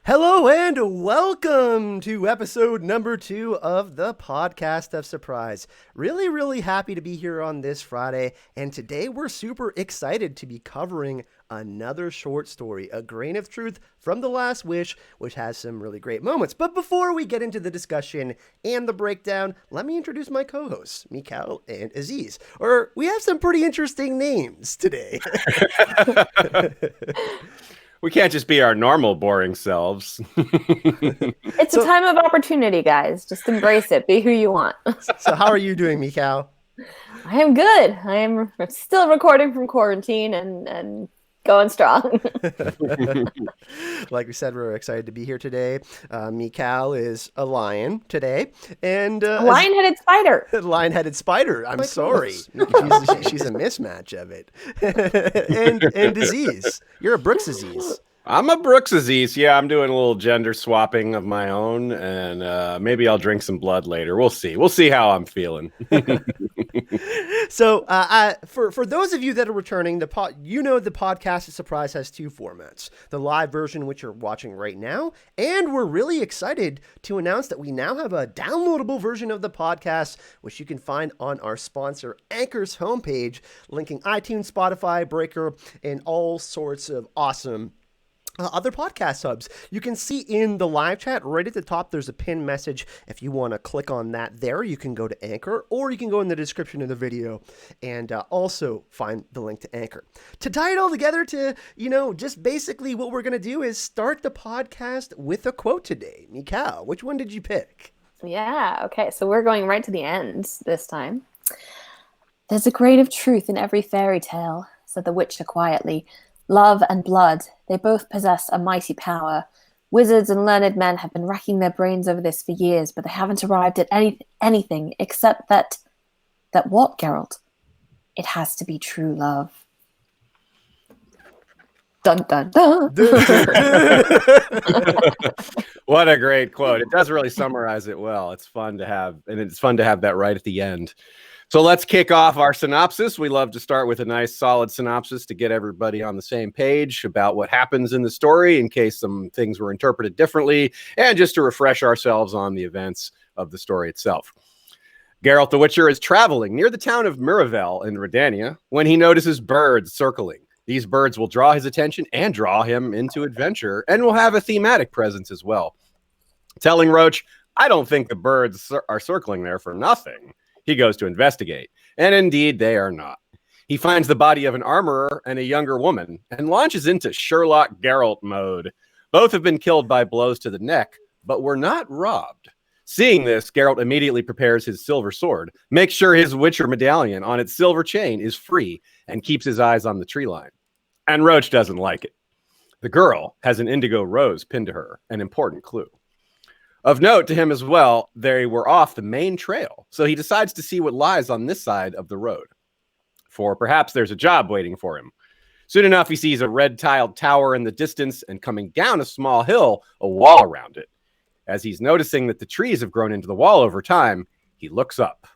Hello and welcome to episode number 2 of the Podcast of Surprise. Really happy to be here on this Friday, and today we're super excited to be covering another short story, A Grain of Truth from The Last Wish, which has some really great moments. But before we get into the discussion and the breakdown, let me introduce my co-hosts, Michal and Aziz. Or we have some pretty interesting names today. We can't just be our normal, boring selves. It's a time of opportunity, guys. Just embrace it. Be who you want. So how are you doing, Michal? I am good. I am still recording from quarantine and going strong. Like we said, we're excited to be here today. Michal is a lion today. And a lion-headed spider. A lion-headed spider. I'm sorry. She's a mismatch of it. and Aziz. You're a Brooks Aziz. I'm a Brooks Aziz. Yeah, I'm doing a little gender swapping of my own, and maybe I'll drink some blood later. We'll see. We'll see how I'm feeling. So, for those of you that are returning, the Podcast of Surprise has 2 formats. The live version, which you're watching right now, and we're really excited to announce that we now have a downloadable version of the podcast, which you can find on our sponsor Anchor's homepage, linking iTunes, Spotify, Breaker, and all sorts of awesome other podcast hubs. You can see in the live chat right at the top, there's a pinned message. If you want to click on that there, you can go to Anchor, or you can go in the description of the video and also find the link to Anchor. To tie it all together to, just basically what we're going to do is start the podcast with a quote today. Michal, which one did you pick? Yeah, okay. So we're going right to the end this time. "There's a grain of truth in every fairy tale," said the Witcher quietly. "Love and blood, they both possess a mighty power. Wizards and learned men have been racking their brains over this for years, but they haven't arrived at anything except that what, Geralt? It has to be true love." Dun, dun, dun. What a great quote. It does really summarize it well. It's fun to have, and it's fun to have that right at the end. So let's kick off our synopsis. We love to start with a nice solid synopsis to get everybody on the same page about what happens in the story in case some things were interpreted differently, and just to refresh ourselves on the events of the story itself. Geralt the Witcher is traveling near the town of Nivellen in Redania when he notices birds circling. These birds will draw his attention and draw him into adventure, and will have a thematic presence as well. Telling Roach, "I don't think the birds are circling there for nothing." He goes to investigate, and indeed they are not. He finds the body of an armorer and a younger woman, and launches into Sherlock Geralt mode. Both have been killed by blows to the neck, but were not robbed. Seeing this, Geralt immediately prepares his silver sword, makes sure his Witcher medallion on its silver chain is free, and keeps his eyes on the tree line. And Roach doesn't like it. The girl has an indigo rose pinned to her, an important clue. Of note to him as well, they were off the main trail, so he decides to see what lies on this side of the road. For perhaps there's a job waiting for him. Soon enough, he sees a red-tiled tower in the distance, and coming down a small hill, a wall around it. As he's noticing that the trees have grown into the wall over time, he looks up.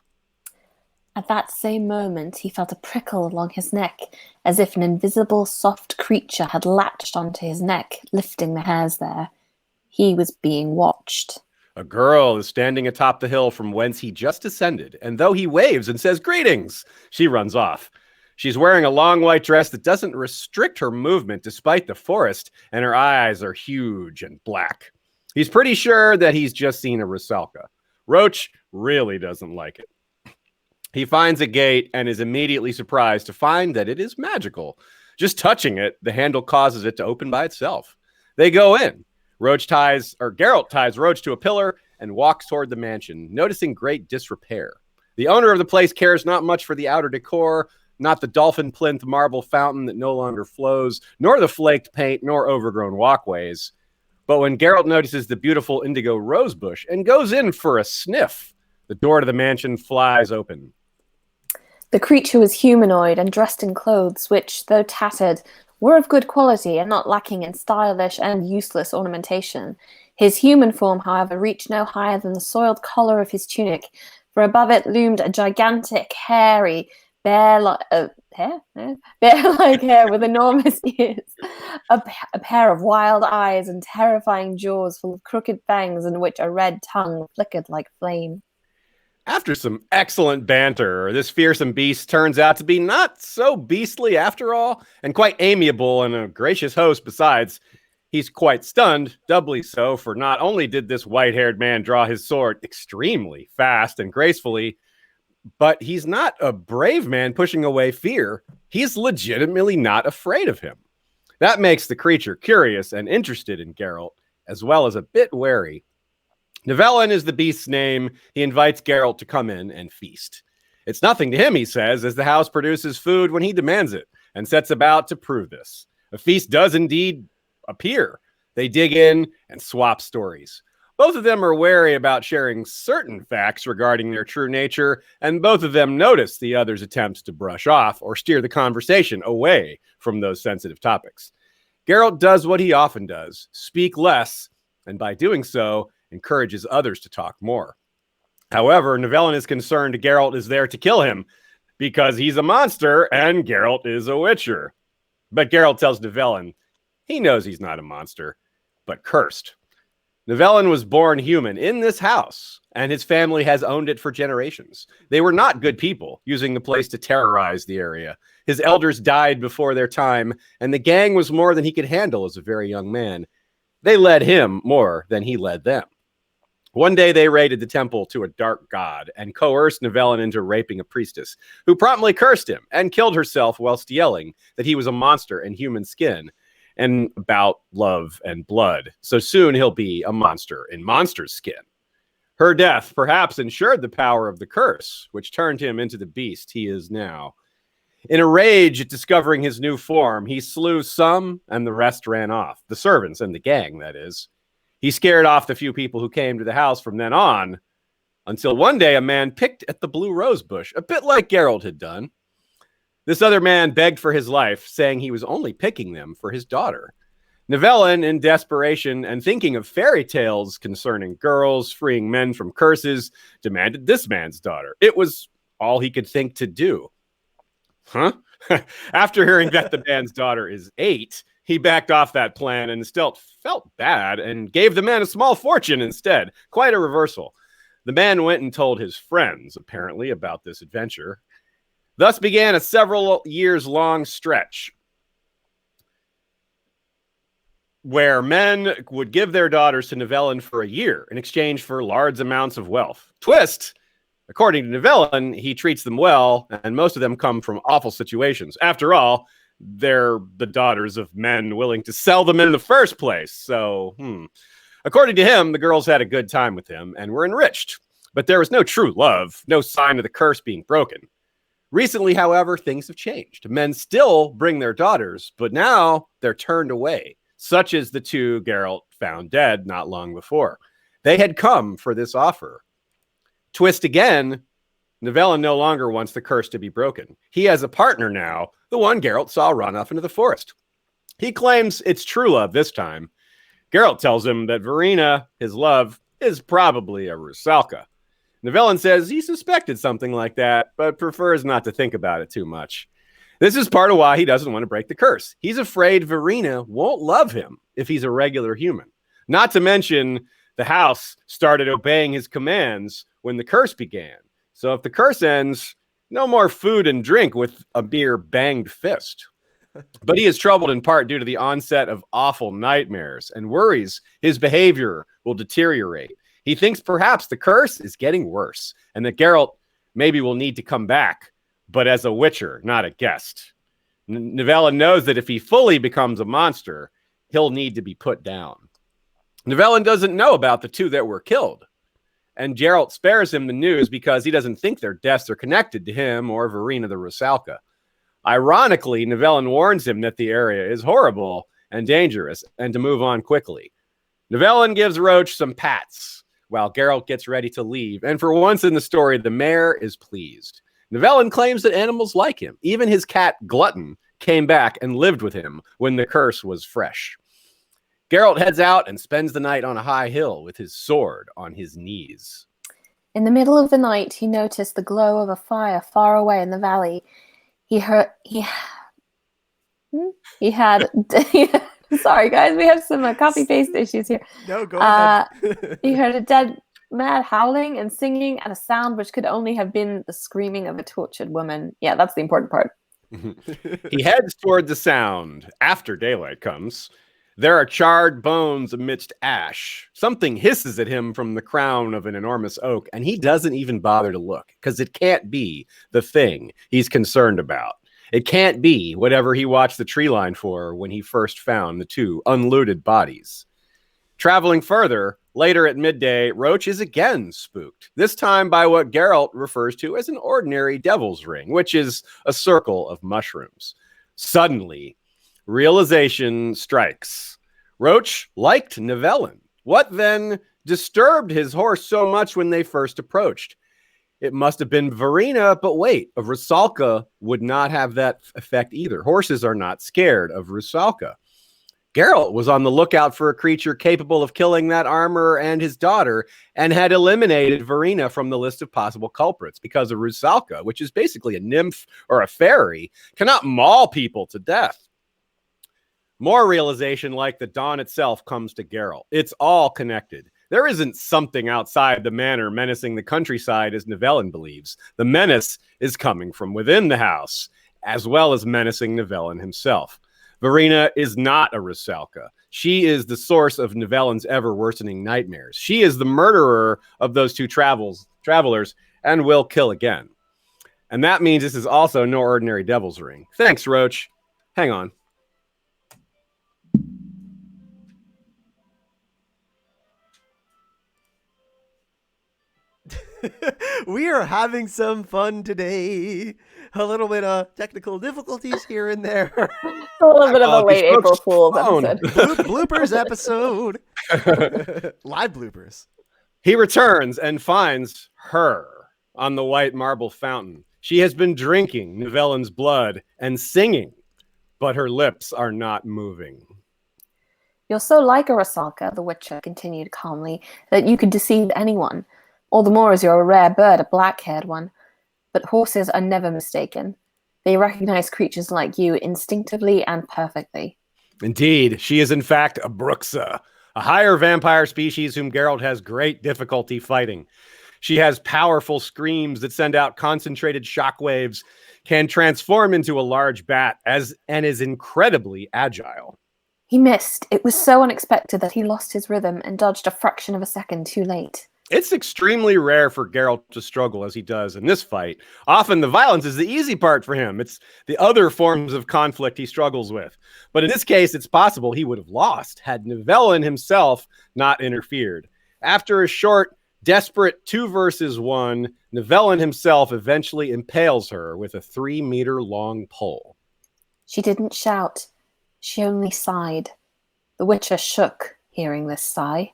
At that same moment, he felt a prickle along his neck, as if an invisible, soft creature had latched onto his neck, lifting the hairs there. He was being watched. A girl is standing atop the hill from whence he just ascended, and though he waves and says greetings, she runs off. She's wearing a long white dress that doesn't restrict her movement despite the forest, and her eyes are huge and black. He's pretty sure that he's just seen a Rusalka. Roach really doesn't like it. He finds a gate and is immediately surprised to find that it is magical. Just touching it, the handle causes it to open by itself. They go in. Geralt ties Roach to a pillar and walks toward the mansion, noticing great disrepair. The owner of the place cares not much for the outer decor, not the dolphin plinth marble fountain that no longer flows, nor the flaked paint, nor overgrown walkways. But when Geralt notices the beautiful indigo rose bush and goes in for a sniff, the door to the mansion flies open. The creature was humanoid and dressed in clothes which, though tattered, were of good quality and not lacking in stylish and useless ornamentation. His human form, however, reached no higher than the soiled collar of his tunic, for above it loomed a gigantic, hairy bear-like hair with enormous ears, a pair of wild eyes and terrifying jaws full of crooked fangs in which a red tongue flickered like flame. After some excellent banter, this fearsome beast turns out to be not so beastly after all, and quite amiable and a gracious host besides. He's quite stunned, doubly so, for not only did this white-haired man draw his sword extremely fast and gracefully, but he's not a brave man pushing away fear. He's legitimately not afraid of him. That makes the creature curious and interested in Geralt, as well as a bit wary. Nivellen is the beast's name. He invites Geralt to come in and feast. It's nothing to him, he says, as the house produces food when he demands it, and sets about to prove this. A feast does indeed appear. They dig in and swap stories. Both of them are wary about sharing certain facts regarding their true nature, and both of them notice the other's attempts to brush off or steer the conversation away from those sensitive topics. Geralt does what he often does, speak less, and by doing so, encourages others to talk more. However, Nivellen is concerned Geralt is there to kill him because he's a monster and Geralt is a witcher. But Geralt tells Nivellen he knows he's not a monster, but cursed. Nivellen was born human in this house, and his family has owned it for generations. They were not good people, using the place to terrorize the area. His elders died before their time, and the gang was more than he could handle as a very young man. They led him more than he led them. One day they raided the temple to a dark god and coerced Nivellen into raping a priestess, who promptly cursed him and killed herself whilst yelling that he was a monster in human skin and about love and blood. So soon he'll be a monster in monster's skin. Her death perhaps ensured the power of the curse, which turned him into the beast he is now. In a rage at discovering his new form, he slew some and the rest ran off. The servants and the gang, that is. He scared off the few people who came to the house from then on, until one day a man picked at the blue rose bush, a bit like Geralt had done. This other man begged for his life, saying he was only picking them for his daughter. Nivellen, in desperation and thinking of fairy tales concerning girls freeing men from curses, demanded this man's daughter. It was all he could think to do. Huh? After hearing that the man's daughter is 8, he backed off that plan and still felt bad and gave the man a small fortune instead. Quite a reversal. The man went and told his friends, apparently, about this adventure. Thus began a several years long stretch where men would give their daughters to Nivellen for a year in exchange for large amounts of wealth. Twist! According to Nivellen, he treats them well, and most of them come from awful situations. After all, they're the daughters of men willing to sell them in the first place. So, according to him, the girls had a good time with him and were enriched. But there was no true love, no sign of the curse being broken. Recently, however, things have changed. Men still bring their daughters, but now they're turned away, such as the 2 Geralt found dead not long before. They had come for this offer. Twist again, Nivellen no longer wants the curse to be broken. He has a partner now, the one Geralt saw run off into the forest. He claims it's true love this time. Geralt tells him that Verena, his love, is probably a Rusalka. Nivellen says he suspected something like that, but prefers not to think about it too much. This is part of why he doesn't want to break the curse. He's afraid Verena won't love him if he's a regular human. Not to mention, the house started obeying his commands when the curse began. So if the curse ends, no more food and drink with a mere banged fist. But he is troubled in part due to the onset of awful nightmares and worries his behavior will deteriorate. He thinks perhaps the curse is getting worse and that Geralt maybe will need to come back, but as a witcher, not a guest. Nivellen knows that if he fully becomes a monster, he'll need to be put down. Nivellen doesn't know about the 2 that were killed, and Geralt spares him the news because he doesn't think their deaths are connected to him or Verena the Rusalka. Ironically, Nivellen warns him that the area is horrible and dangerous and to move on quickly. Nivellen gives Roach some pats while Geralt gets ready to leave, and for once in the story, the mayor is pleased. Nivellen claims that animals like him. Even his cat, Glutton, came back and lived with him when the curse was fresh. Geralt heads out and spends the night on a high hill with his sword on his knees. In the middle of the night, he noticed the glow of a fire far away in the valley. He had sorry guys, we have some copy paste issues here. No, go ahead. He heard a dead mad howling and singing and a sound which could only have been the screaming of a tortured woman. Yeah, that's the important part. He heads toward the sound. After daylight comes, there are charred bones amidst ash. Something hisses at him from the crown of an enormous oak, and he doesn't even bother to look, because it can't be the thing he's concerned about. It can't be whatever he watched the tree line for when he first found the two unlooted bodies. Traveling further, later at midday, Roach is again spooked, this time by what Geralt refers to as an ordinary devil's ring, which is a circle of mushrooms. Suddenly, realization strikes. Roach liked Nivellen. What then disturbed his horse so much when they first approached? It must have been Verena, but wait, a Rusalka would not have that effect either. Horses are not scared of Rusalka. Geralt was on the lookout for a creature capable of killing that armorer and his daughter, and had eliminated Verena from the list of possible culprits because a Rusalka, which is basically a nymph or a fairy, cannot maul people to death. More realization, like the dawn itself, comes to Geralt. It's all connected. There isn't something outside the manor menacing the countryside as Nivellen believes. The menace is coming from within the house, as well as menacing Nivellen himself. Verena is not a Rusalka. She is the source of Nivellen's ever-worsening nightmares. She is the murderer of those two travelers and will kill again. And that means this is also no ordinary devil's ring. Thanks, Roach. Hang on. We are having some fun today. A little bit of technical difficulties here and there. A little bit of a late April Fool's episode. Bloopers episode. Live bloopers. He returns and finds her on the white marble fountain. She has been drinking Nivellen's blood and singing, but her lips are not moving. You're so like a Rusalka, the Witcher continued calmly, that you could deceive anyone. All the more as you're a rare bird, a black-haired one. But horses are never mistaken. They recognize creatures like you instinctively and perfectly. Indeed, she is in fact a Bruxa, a higher vampire species whom Geralt has great difficulty fighting. She has powerful screams that send out concentrated shockwaves, can transform into a large bat, and is incredibly agile. He missed. It was so unexpected that he lost his rhythm and dodged a fraction of a second too late. It's extremely rare for Geralt to struggle as he does in this fight. Often the violence is the easy part for him. It's the other forms of conflict he struggles with. But in this case, it's possible he would have lost had Nivellen himself not interfered. After a short, desperate 2 versus 1, Nivellen himself eventually impales her with a 3-meter-long pole. She didn't shout. She only sighed. The Witcher shook, hearing this sigh.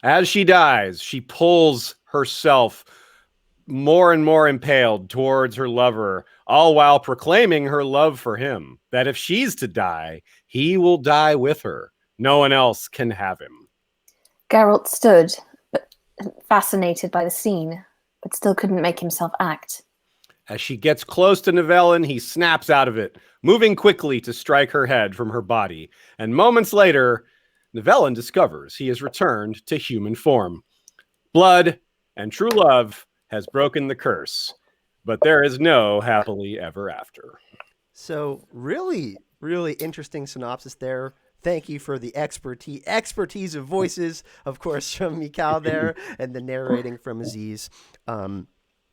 As she dies, she pulls herself more and more impaled towards her lover, all while proclaiming her love for him, that if she's to die, he will die with her. No one else can have him. Geralt stood, fascinated by the scene, but still couldn't make himself act. As she gets close to Nivellen, he snaps out of it, moving quickly to strike her head from her body, and moments later, Nivellen discovers he has returned to human form. Blood and true love has broken the curse, but there is no happily ever after. So really, really interesting synopsis there. Thank you for the expertise of voices, of course, from Michal there, and the narrating from Aziz.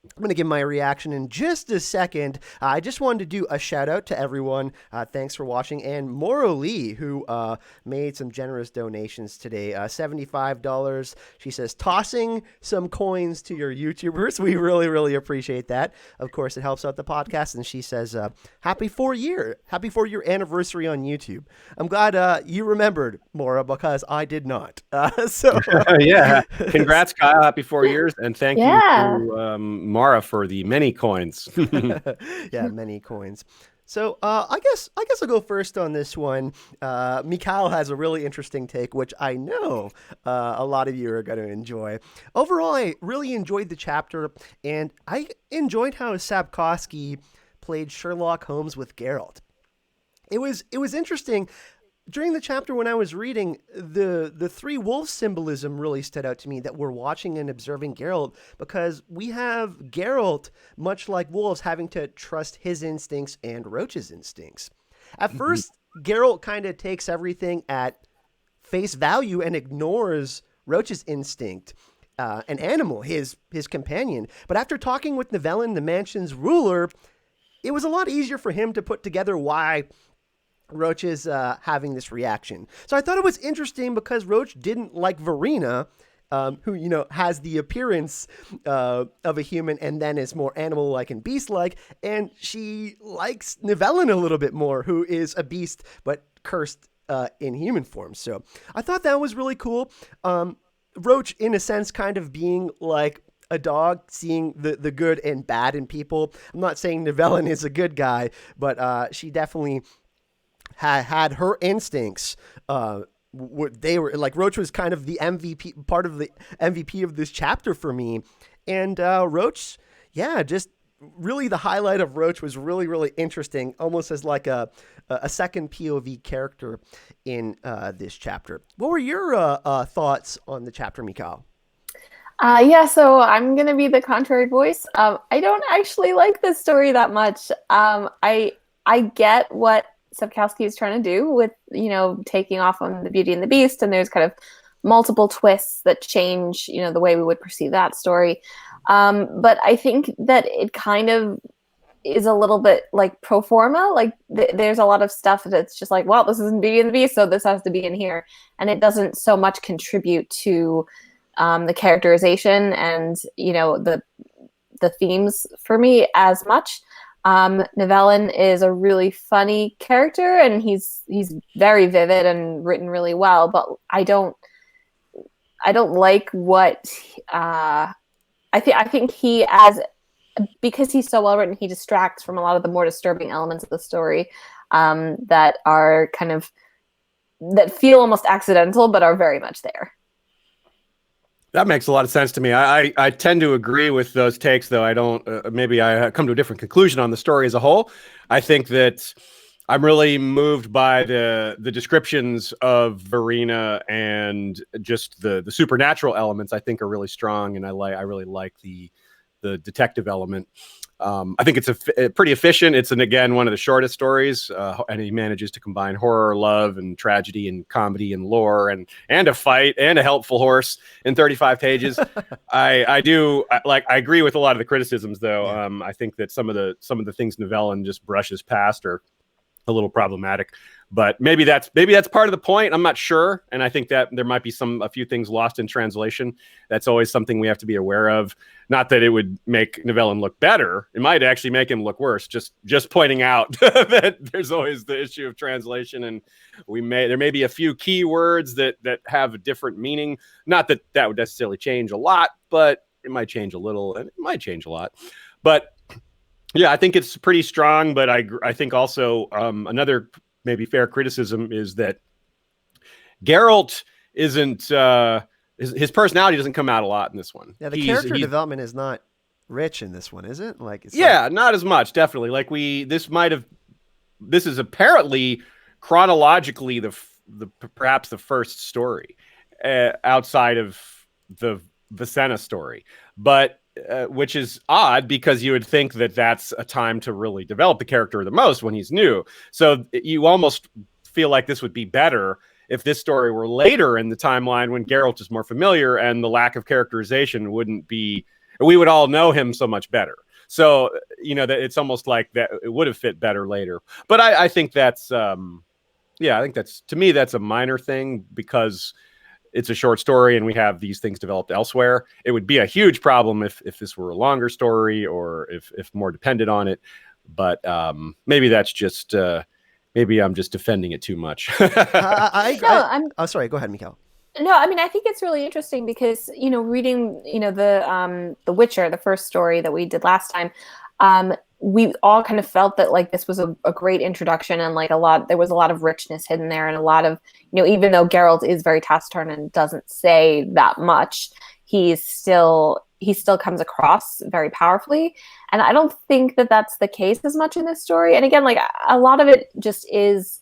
I'm going to give my reaction in just a second. I just wanted to do a shout out to everyone. Thanks for watching. And Moro Lee, who made some generous donations today, $75. She says, tossing some coins to your YouTubers. We really, really appreciate that. Of course, it helps out the podcast. And she says, happy 4-year anniversary on YouTube. I'm glad you remembered, Mora, because I did not. Yeah. Congrats, Kyle. Happy 4 years. And thank you to Mara for the many coins. Yeah, many coins. So I guess I'll go first on this one. Michal has a really interesting take, which I know a lot of you are going to enjoy. Overall, I really enjoyed the chapter, and I enjoyed how Sapkowski played Sherlock Holmes with Geralt. It was interesting. During the chapter when I was reading, the three wolves symbolism really stood out to me, that we're watching and observing Geralt, because we have Geralt, much like wolves, having to trust his instincts and Roach's instincts. At first, Geralt kind of takes everything at face value and ignores Roach's instinct, an animal, his companion. But after talking with Nivellen, the mansion's ruler, it was a lot easier for him to put together why Roach is having this reaction. So I thought it was interesting because Roach didn't like Verena, who, has the appearance of a human and then is more animal-like and beast-like, and she likes Nivellen a little bit more, who is a beast but cursed in human form. So I thought that was really cool. Roach, in a sense, kind of being like a dog, seeing the good and bad in people. I'm not saying Nivellen is a good guy, but she definitely had her instincts. They were like, Roach was kind of the MVP, part of the MVP of this chapter for me. And Roach, just really the highlight of Roach was really, really interesting, almost as like a second POV character in this chapter. What were your thoughts on the chapter, Michal? So I'm going to be the contrary voice. I don't actually like this story that much. I get what Sapkowski is trying to do with, taking off on the Beauty and the Beast, and there's kind of multiple twists that change, the way we would perceive that story. But I think that it kind of is a little bit like pro forma. Like there's a lot of stuff that's just like, well, this isn't Beauty and the Beast, so this has to be in here, and it doesn't so much contribute to the characterization and the themes for me as much. Nivellen is a really funny character, and he's very vivid and written really well, but I don't like what I think he, because he's so well written, he distracts from a lot of the more disturbing elements of the story that are that feel almost accidental but are very much there. That makes a lot of sense to me. I tend to agree with those takes, though. I don't. Maybe I come to a different conclusion on the story as a whole. I think that I'm really moved by the descriptions of Verena, and just the supernatural elements I think are really strong, and I really like the detective element. I think it's pretty efficient. It's again one of the shortest stories, and he manages to combine horror, love, and tragedy, and comedy, and lore, and a fight, and a helpful horse in 35 pages. I agree with a lot of the criticisms, though. Yeah. I think that some of the things Nivellen just brushes past are a little problematic, but maybe that's part of the point. I'm not sure, and I think that there might be a few things lost in translation. That's always something we have to be aware of. Not that it would make Nivellen look better; it might actually make him look worse. Just pointing out that there's always the issue of translation, and there may be a few key words that have a different meaning. Not that would necessarily change a lot, but it might change a little, and it might change a lot. But yeah, I think it's pretty strong, but I think also another maybe fair criticism is that Geralt isn't his personality doesn't come out a lot in this one. Yeah, the character development is not rich in this one, is it? Not as much, definitely. Like this is apparently chronologically perhaps the first story outside of the Vicenna story, but. Which is odd, because you would think that that's a time to really develop the character the most, when he's new. So you almost feel like this would be better if this story were later in the timeline, when Geralt is more familiar, and the lack of characterization wouldn't be, we would all know him so much better. So, that it's almost like that it would have fit better later. But I think that's, to me, that's a minor thing, because it's a short story and we have these things developed elsewhere. It would be a huge problem if this were a longer story, or if more depended on it. But maybe that's just maybe I'm just defending it too much. Sorry. Go ahead, Michal. No, I mean, I think it's really interesting because, reading, the Witcher, the first story that we did last time, We all kind of felt that like this was a great introduction, and like there was a lot of richness hidden there, and a lot of, even though Geralt is very taciturn and doesn't say that much, he still comes across very powerfully. And I don't think that that's the case as much in this story. And again, like a lot of it just is,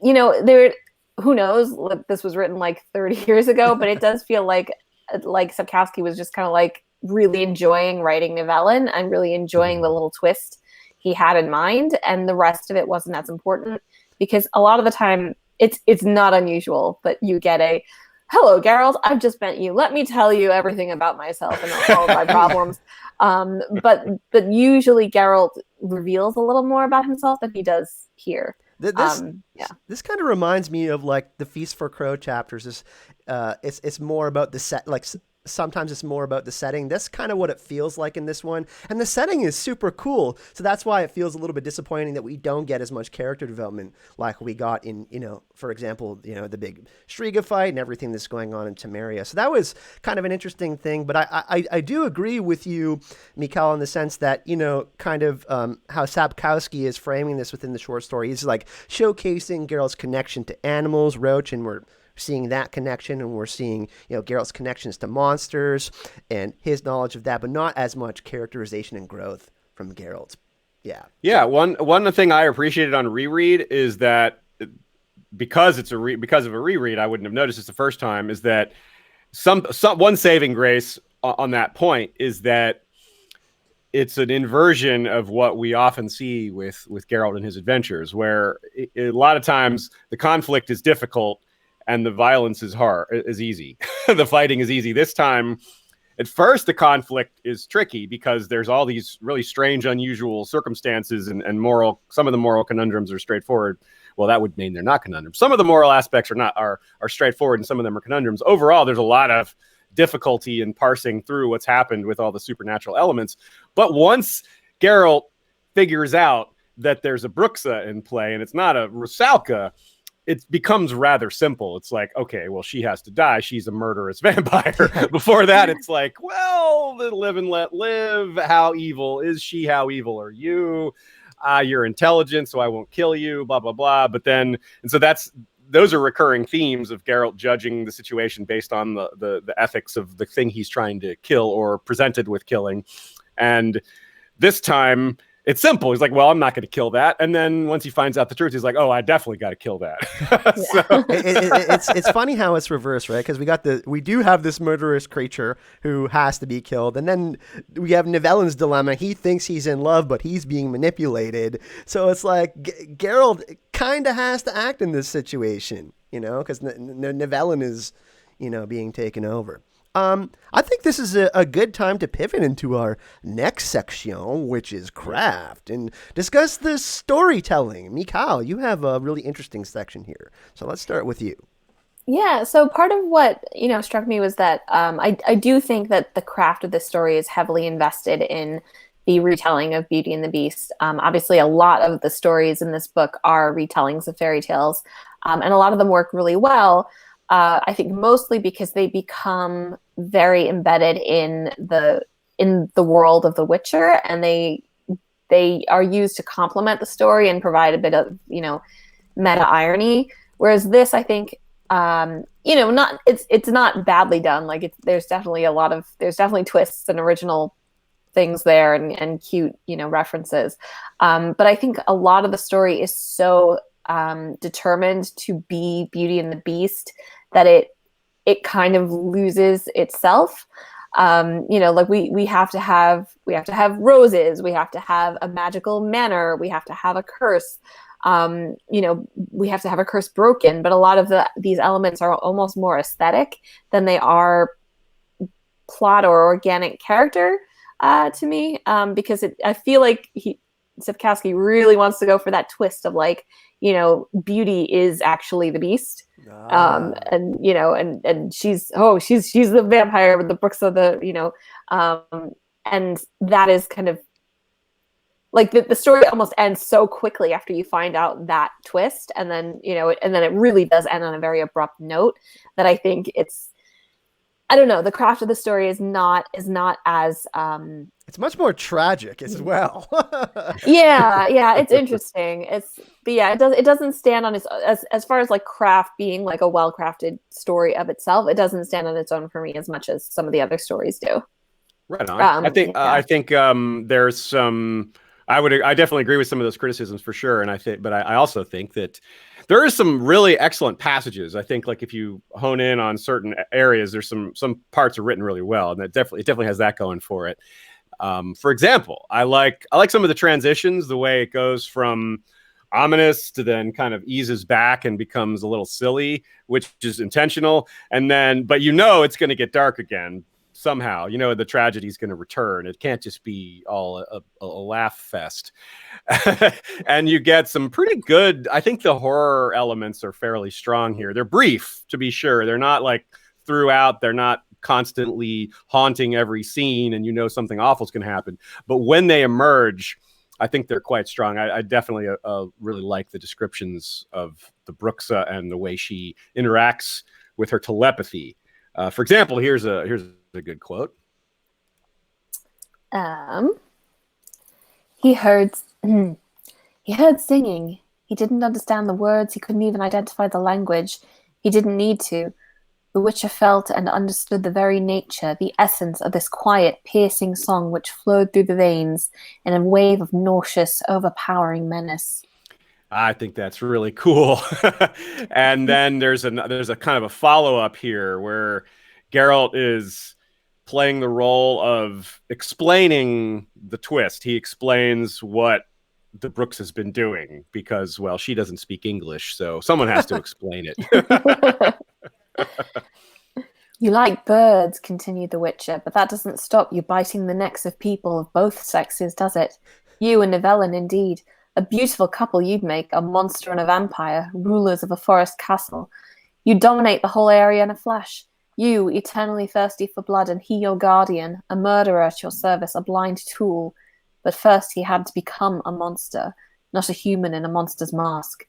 who knows, this was written like 30 years ago, but it does feel like Sapkowski was just kind of like really enjoying writing Nivellen and really enjoying the little twist he had in mind, and the rest of it wasn't as important, because a lot of the time it's not unusual that you get a "Hello, Geralt, I've just met you. Let me tell you everything about myself and all of my problems." But usually Geralt reveals a little more about himself than he does here. This kind of reminds me of like the Feast for Crow chapters. It's more about the set, like sometimes it's more about the setting. That's kind of what it feels like in this one, and the setting is super cool. So that's why it feels a little bit disappointing that we don't get as much character development like we got in, for example, the big Striga fight and everything that's going on in Temeria. So that was kind of an interesting thing. But I do agree with you, Michal, in the sense that, kind of how Sapkowski is framing this within the short story. He's like showcasing Geralt's connection to animals, Roach, and we're seeing that connection, and we're seeing Geralt's connections to monsters and his knowledge of that, but not as much characterization and growth from Geralt. One thing I appreciated on reread is that because of a reread, I wouldn't have noticed this the first time, is that one saving grace on that point is that it's an inversion of what we often see with Geralt and his adventures, where a lot of times the conflict is difficult and the violence is easy. The fighting is easy. This time, at first, the conflict is tricky because there's all these really strange, unusual circumstances and some of the moral conundrums are straightforward. Well, that would mean they're not conundrums. Some of the moral aspects are straightforward, and some of them are conundrums. Overall, there's a lot of difficulty in parsing through what's happened with all the supernatural elements. But once Geralt figures out that there's a Bruxa in play and it's not a Rusalka, it becomes rather simple. It's like, okay, well, she has to die. She's a murderous vampire. Before that, it's like, well, live and let live. How evil is she? How evil are you? You're intelligent, so I won't kill you, blah, blah, blah. But then, and so those are recurring themes of Geralt judging the situation based on the ethics of the thing he's trying to kill or presented with killing. And this time, it's simple. He's like, well, I'm not going to kill that. And then once he finds out the truth, he's like, oh, I definitely got to kill that. It's funny how it's reversed, right? Because we do have this murderous creature who has to be killed. And then we have Nivellen's dilemma. He thinks he's in love, but he's being manipulated. So it's like Geralt kind of has to act in this situation, because Nivellen is, being taken over. I think this is a good time to pivot into our next section, which is craft, and discuss the storytelling. Michal, you have a really interesting section here. So let's start with you. Yeah, so part of what, struck me was that I do think that the craft of this story is heavily invested in the retelling of Beauty and the Beast. Obviously, a lot of the stories in this book are retellings of fairy tales, and a lot of them work really well. I think mostly because they become very embedded in the world of The Witcher, and they are used to complement the story and provide a bit of meta irony. Whereas this, I think, it's not badly done. Like there's definitely twists and original things there and cute references. But I think a lot of the story is so determined to be Beauty and the Beast that it kind of loses itself. Like we have to have roses, we have to have a magical manor, we have to have a curse, we have to have a curse broken. But a lot of these elements are almost more aesthetic than they are plot or organic character to me, because I feel like Sapkowski really wants to go for that twist of like, Beauty is actually the Beast. And she's the vampire with the Brooks of the, and that is kind of like the story almost ends so quickly after you find out that twist. And then, and then it really does end on a very abrupt note that I think I don't know, the craft of the story is not as It's much more tragic as well. Yeah, it's interesting. It doesn't stand on its as far as like craft being like a well-crafted story of itself. It doesn't stand on its own for me as much as some of the other stories do. Right on. I think there's some. I definitely agree with some of those criticisms for sure, but I also think that there is some really excellent passages. I think like if you hone in on certain areas, there's some parts are written really well, and it definitely has that going for it. For example, I like some of the transitions, the way it goes from ominous to then kind of eases back and becomes a little silly, which is intentional, and then but it's going to get dark again. Somehow, the tragedy is going to return. It can't just be all a laugh fest. And you get some pretty good, I think the horror elements are fairly strong here. They're brief, to be sure. They're not like throughout. They're not constantly haunting every scene and something awful is going to happen. But when they emerge, I think they're quite strong. I definitely really like the descriptions of the Bruxa and the way she interacts with her telepathy. For example, here's a good quote. He heard singing. He didn't understand the words. He couldn't even identify the language. He didn't need to. The Witcher felt and understood the very nature, the essence of this quiet, piercing song which flowed through the veins in a wave of nauseous, overpowering menace. I think that's really cool. And then there's a kind of a follow-up here where Geralt is playing the role of explaining the twist. He explains what the Brooks has been doing because, well, she doesn't speak English, so someone has to explain it. You like birds, continued the Witcher, but that doesn't stop you biting the necks of people of both sexes, does it? You and Nivellen, indeed. A beautiful couple you'd make, a monster and a vampire, rulers of a forest castle. You dominate the whole area in a flash. You, eternally thirsty for blood, and he your guardian, a murderer at your service, a blind tool. But first he had to become a monster, not a human in a monster's mask.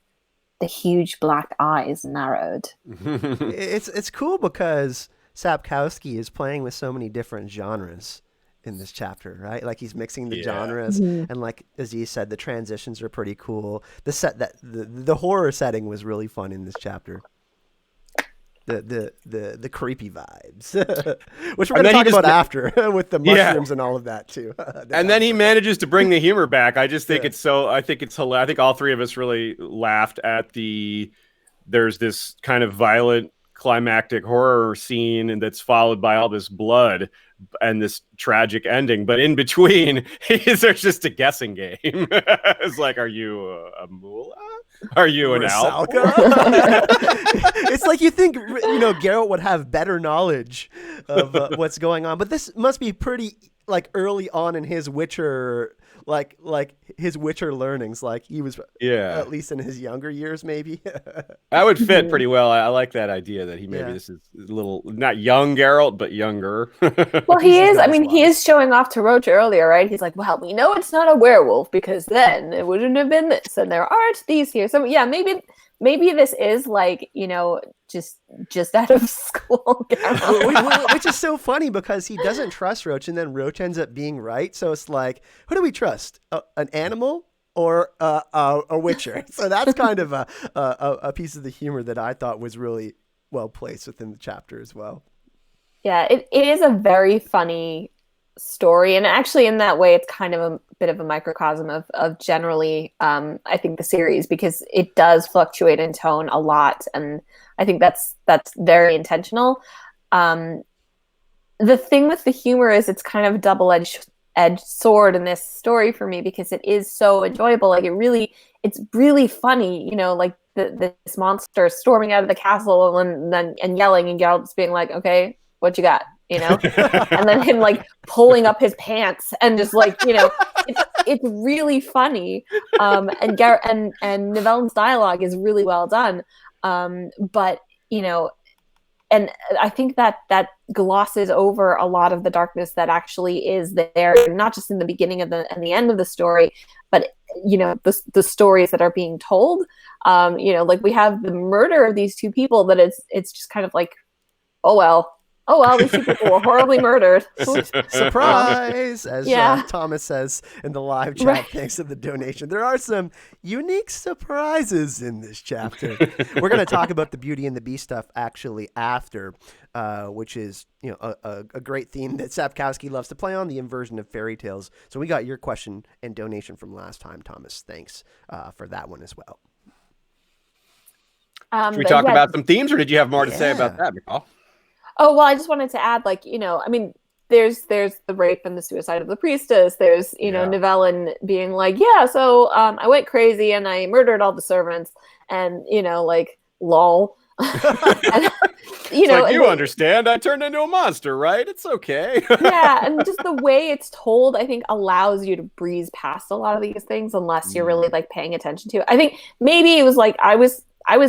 The huge black eyes narrowed. It's cool because Sapkowski is playing with so many different genres in this chapter, right? Like he's mixing the genres, and like Aziz said, the transitions are pretty cool. The horror setting was really fun in this chapter. The creepy vibes, which we're going to talk about after with the mushrooms and all of that too. And then he manages to bring the humor back. I just think I think it's hilarious. I think all three of us really laughed at there's this kind of violent climactic horror scene and that's followed by all this blood and this tragic ending, but in between there's just a guessing game. It's like, are you a moolah? Are you an elf? It's like you think Geralt would have better knowledge of what's going on, but this must be pretty like early on in his Witcher, like his Witcher learnings. Like he was, at least in his younger years, maybe. That would fit pretty well. I like that idea that he this is a little not young Geralt, but younger. Well, he is. I mean, he is showing off to Roach earlier, right? He's like, well, we know it's not a werewolf because then it wouldn't have been this, and there aren't these here. So yeah, maybe this is like just out of school, which is so funny because he doesn't trust Roach, and then Roach ends up being right. So it's like, who do we trust? An animal or a Witcher? So that's kind of a piece of the humor that I thought was really well placed within the chapter as well. Yeah, it is a very funny story, and actually in that way it's kind of a bit of a microcosm of generally I think the series, because it does fluctuate in tone a lot, and I think that's very intentional. The thing with the humor is it's kind of a double-edged sword in this story for me, because it is so enjoyable. Like it's really funny, like this monster storming out of the castle and yelling, and Geralt's being like, okay, what you got? And then him like pulling up his pants and just like, it's really funny. And Nivellen's dialogue is really well done. But and I think that glosses over a lot of the darkness that actually is there, not just in the beginning and the end of the story, but the stories that are being told. Like we have the murder of these two people, that it's just kind of like, oh well, Oh well, these two people were horribly murdered. Oops. Surprise, as Yeah. Thomas says in the live chat. Right. Thanks to the donation. There are some unique surprises in this chapter. We're going to talk about the Beauty and the Beast stuff actually after, which is a great theme that Sapkowski loves to play on, the inversion of fairy tales. So we got your question and donation from last time, Thomas. Thanks for that one as well. Should we talk about some themes, or did you have more to say about that, Michal? Oh, well, I just wanted to add, like, I mean, there's the rape and the suicide of the priestess. There's, Nivellen being like, yeah, so I went crazy and I murdered all the servants and, like, lol. And, you understand, I turned into a monster, right? It's okay. Yeah, and just the way it's told, I think, allows you to breeze past a lot of these things unless you're really, like, paying attention to it. I think maybe it was like I was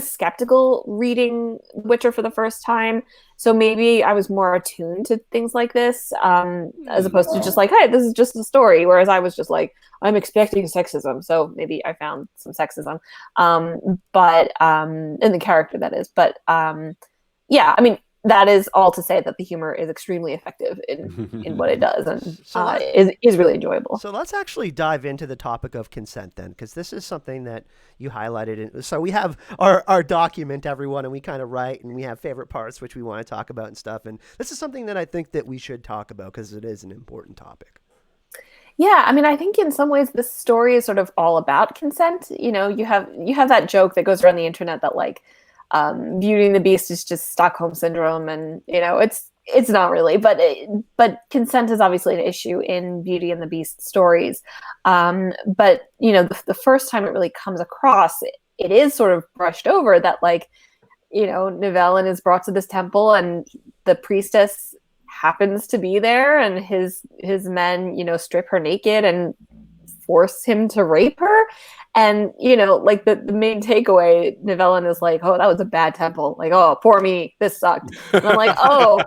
skeptical reading Witcher for the first time, so maybe I was more attuned to things like this, as opposed to just like, hey, this is just a story. Whereas I was just like, I'm expecting sexism, so maybe I found some sexism, but in the character, that is. But yeah, I mean, that is all to say that the humor is extremely effective in what it does, and is really enjoyable. So let's actually dive into the topic of consent then, because this is something that you highlighted. So we have our document, everyone, and we kind of write, and we have favorite parts, which we want to talk about and stuff. And this is something that I think that we should talk about because it is an important topic. Yeah, I mean, I think in some ways this story is sort of all about consent. You have that joke that goes around the internet that, like, Beauty and the Beast is just Stockholm syndrome, and it's not really, but consent is obviously an issue in Beauty and the Beast stories. But the first time it really comes across, it is sort of brushed over that, like, Nivellen is brought to this temple and the priestess happens to be there, and his men strip her naked and force him to rape her. And, like the main takeaway, Nivellen is like, oh, that was a bad temple. Like, oh, poor me. This sucked. And I'm like, oh,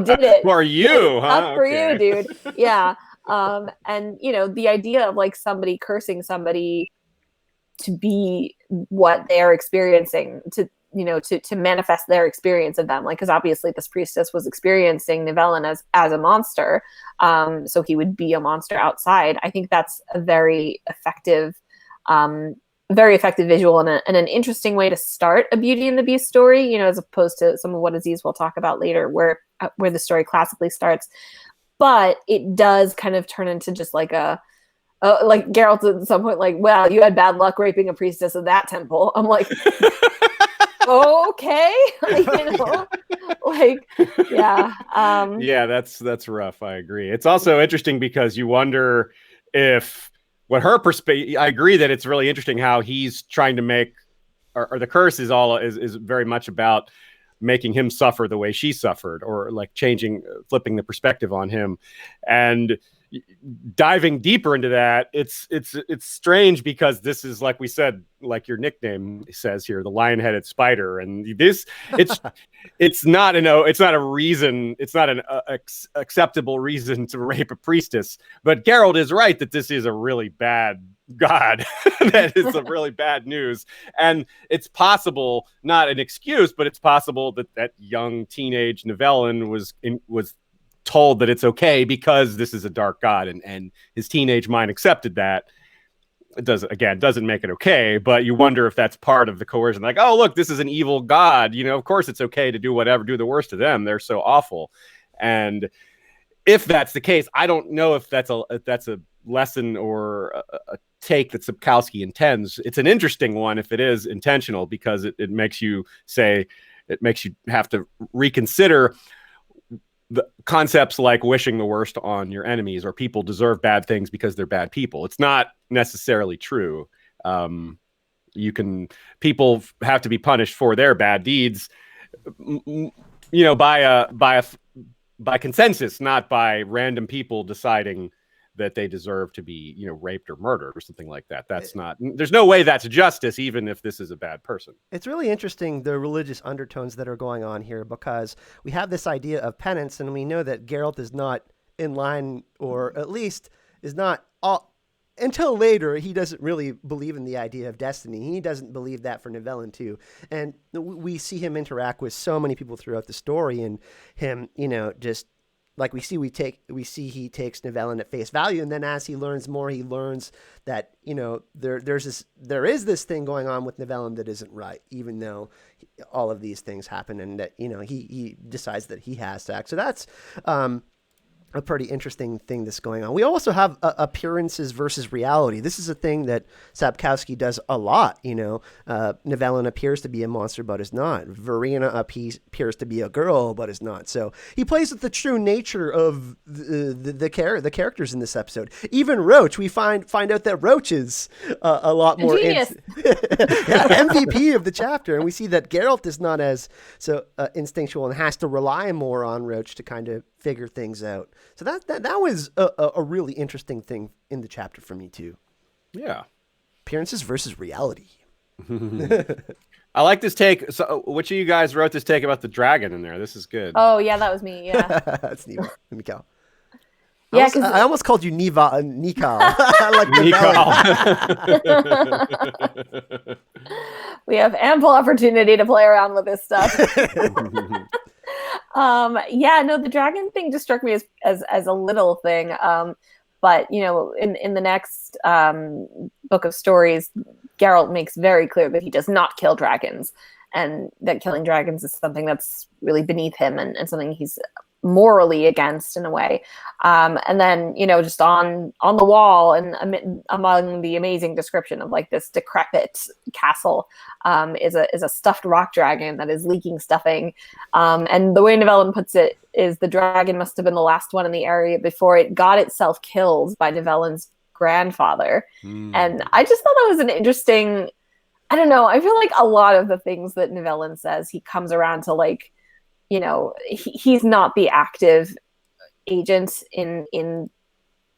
did it? For you, huh? For you, dude. Yeah. And, the idea of, like, somebody cursing somebody to be what they're experiencing, to manifest their experience of them. Like, because obviously this priestess was experiencing Nivellen as a monster. So he would be a monster outside. I think that's a very effective visual and an interesting way to start a Beauty and the Beast story, as opposed to some of what Aziz will talk about later, where the story classically starts. But it does kind of turn into just like like Geralt at some point, like, well, you had bad luck raping a priestess of that temple. I'm like, okay, like, yeah. Yeah, that's rough. I agree. It's also interesting because you wonder if what her perspective. I agree that it's really interesting how he's trying to make, or the curse is very much about making him suffer the way she suffered, or like flipping the perspective on him. And diving deeper into that, it's strange because this is, like we said, like your nickname says here, the lion-headed spider, and it's not a reason, it's not an acceptable reason to rape a priestess. But Geralt is right that this is a really bad god. That is a really bad news, and it's possible, not an excuse, but it's possible that young teenage Nivellen was told that it's okay because this is a dark god, and his teenage mind accepted that. It doesn't make it okay, but you wonder if that's part of the coercion. Like, oh, look, this is an evil god. Of course it's okay to do whatever, do the worst to them. They're so awful. And if that's the case, I don't know if that's a lesson or a take that Sapkowski intends. It's an interesting one if it is intentional, because it makes you have to reconsider the concepts like wishing the worst on your enemies, or people deserve bad things because they're bad people. It's not necessarily true. People have to be punished for their bad deeds, by consensus, not by random people deciding that they deserve to be, raped or murdered or something like that. There's no way that's justice, even if this is a bad person. It's really interesting, the religious undertones that are going on here, because we have this idea of penance, and we know that Geralt is not in line, or at least is not all until later, he doesn't really believe in the idea of destiny. He doesn't believe that for Nivellen too. And we see him interact with so many people throughout the story, and him, just like we see he takes Nivellen at face value, and then as he learns more, he learns that there is this thing going on with Nivellen that isn't right, even though all of these things happen, and that he decides that he has to act. So that's a pretty interesting thing that's going on. We also have appearances versus reality. This is a thing that Sapkowski does a lot. Nivellen appears to be a monster, but is not. Verena appears to be a girl, but is not. So he plays with the true nature of the characters in this episode. Even Roach, we find out that Roach is a lot more MVP of the chapter, and we see that Geralt is not as instinctual and has to rely more on Roach to kind of figure things out. So that was a really interesting thing in the chapter for me too. Yeah. Appearances versus reality. I like this take. So which of you guys wrote this take about the dragon in there? This is good. Oh yeah, that was me. Yeah. That's Michal. Yeah, I almost called you Nichal. I like Nichal. We have ample opportunity to play around with this stuff. The dragon thing just struck me as a little thing. But in the next book of stories, Geralt makes very clear that he does not kill dragons, and that killing dragons is something that's really beneath him and something he's morally against in a way. And then, just on the wall and among the amazing description of like this decrepit castle is a stuffed rock dragon that is leaking stuffing. And the way Nivellen puts it is the dragon must have been the last one in the area before it got itself killed by Nivellen's grandfather. And I just thought that was an interesting, I don't know, I feel like a lot of the things that Nivellen says, he comes around to like, he's not the active agent in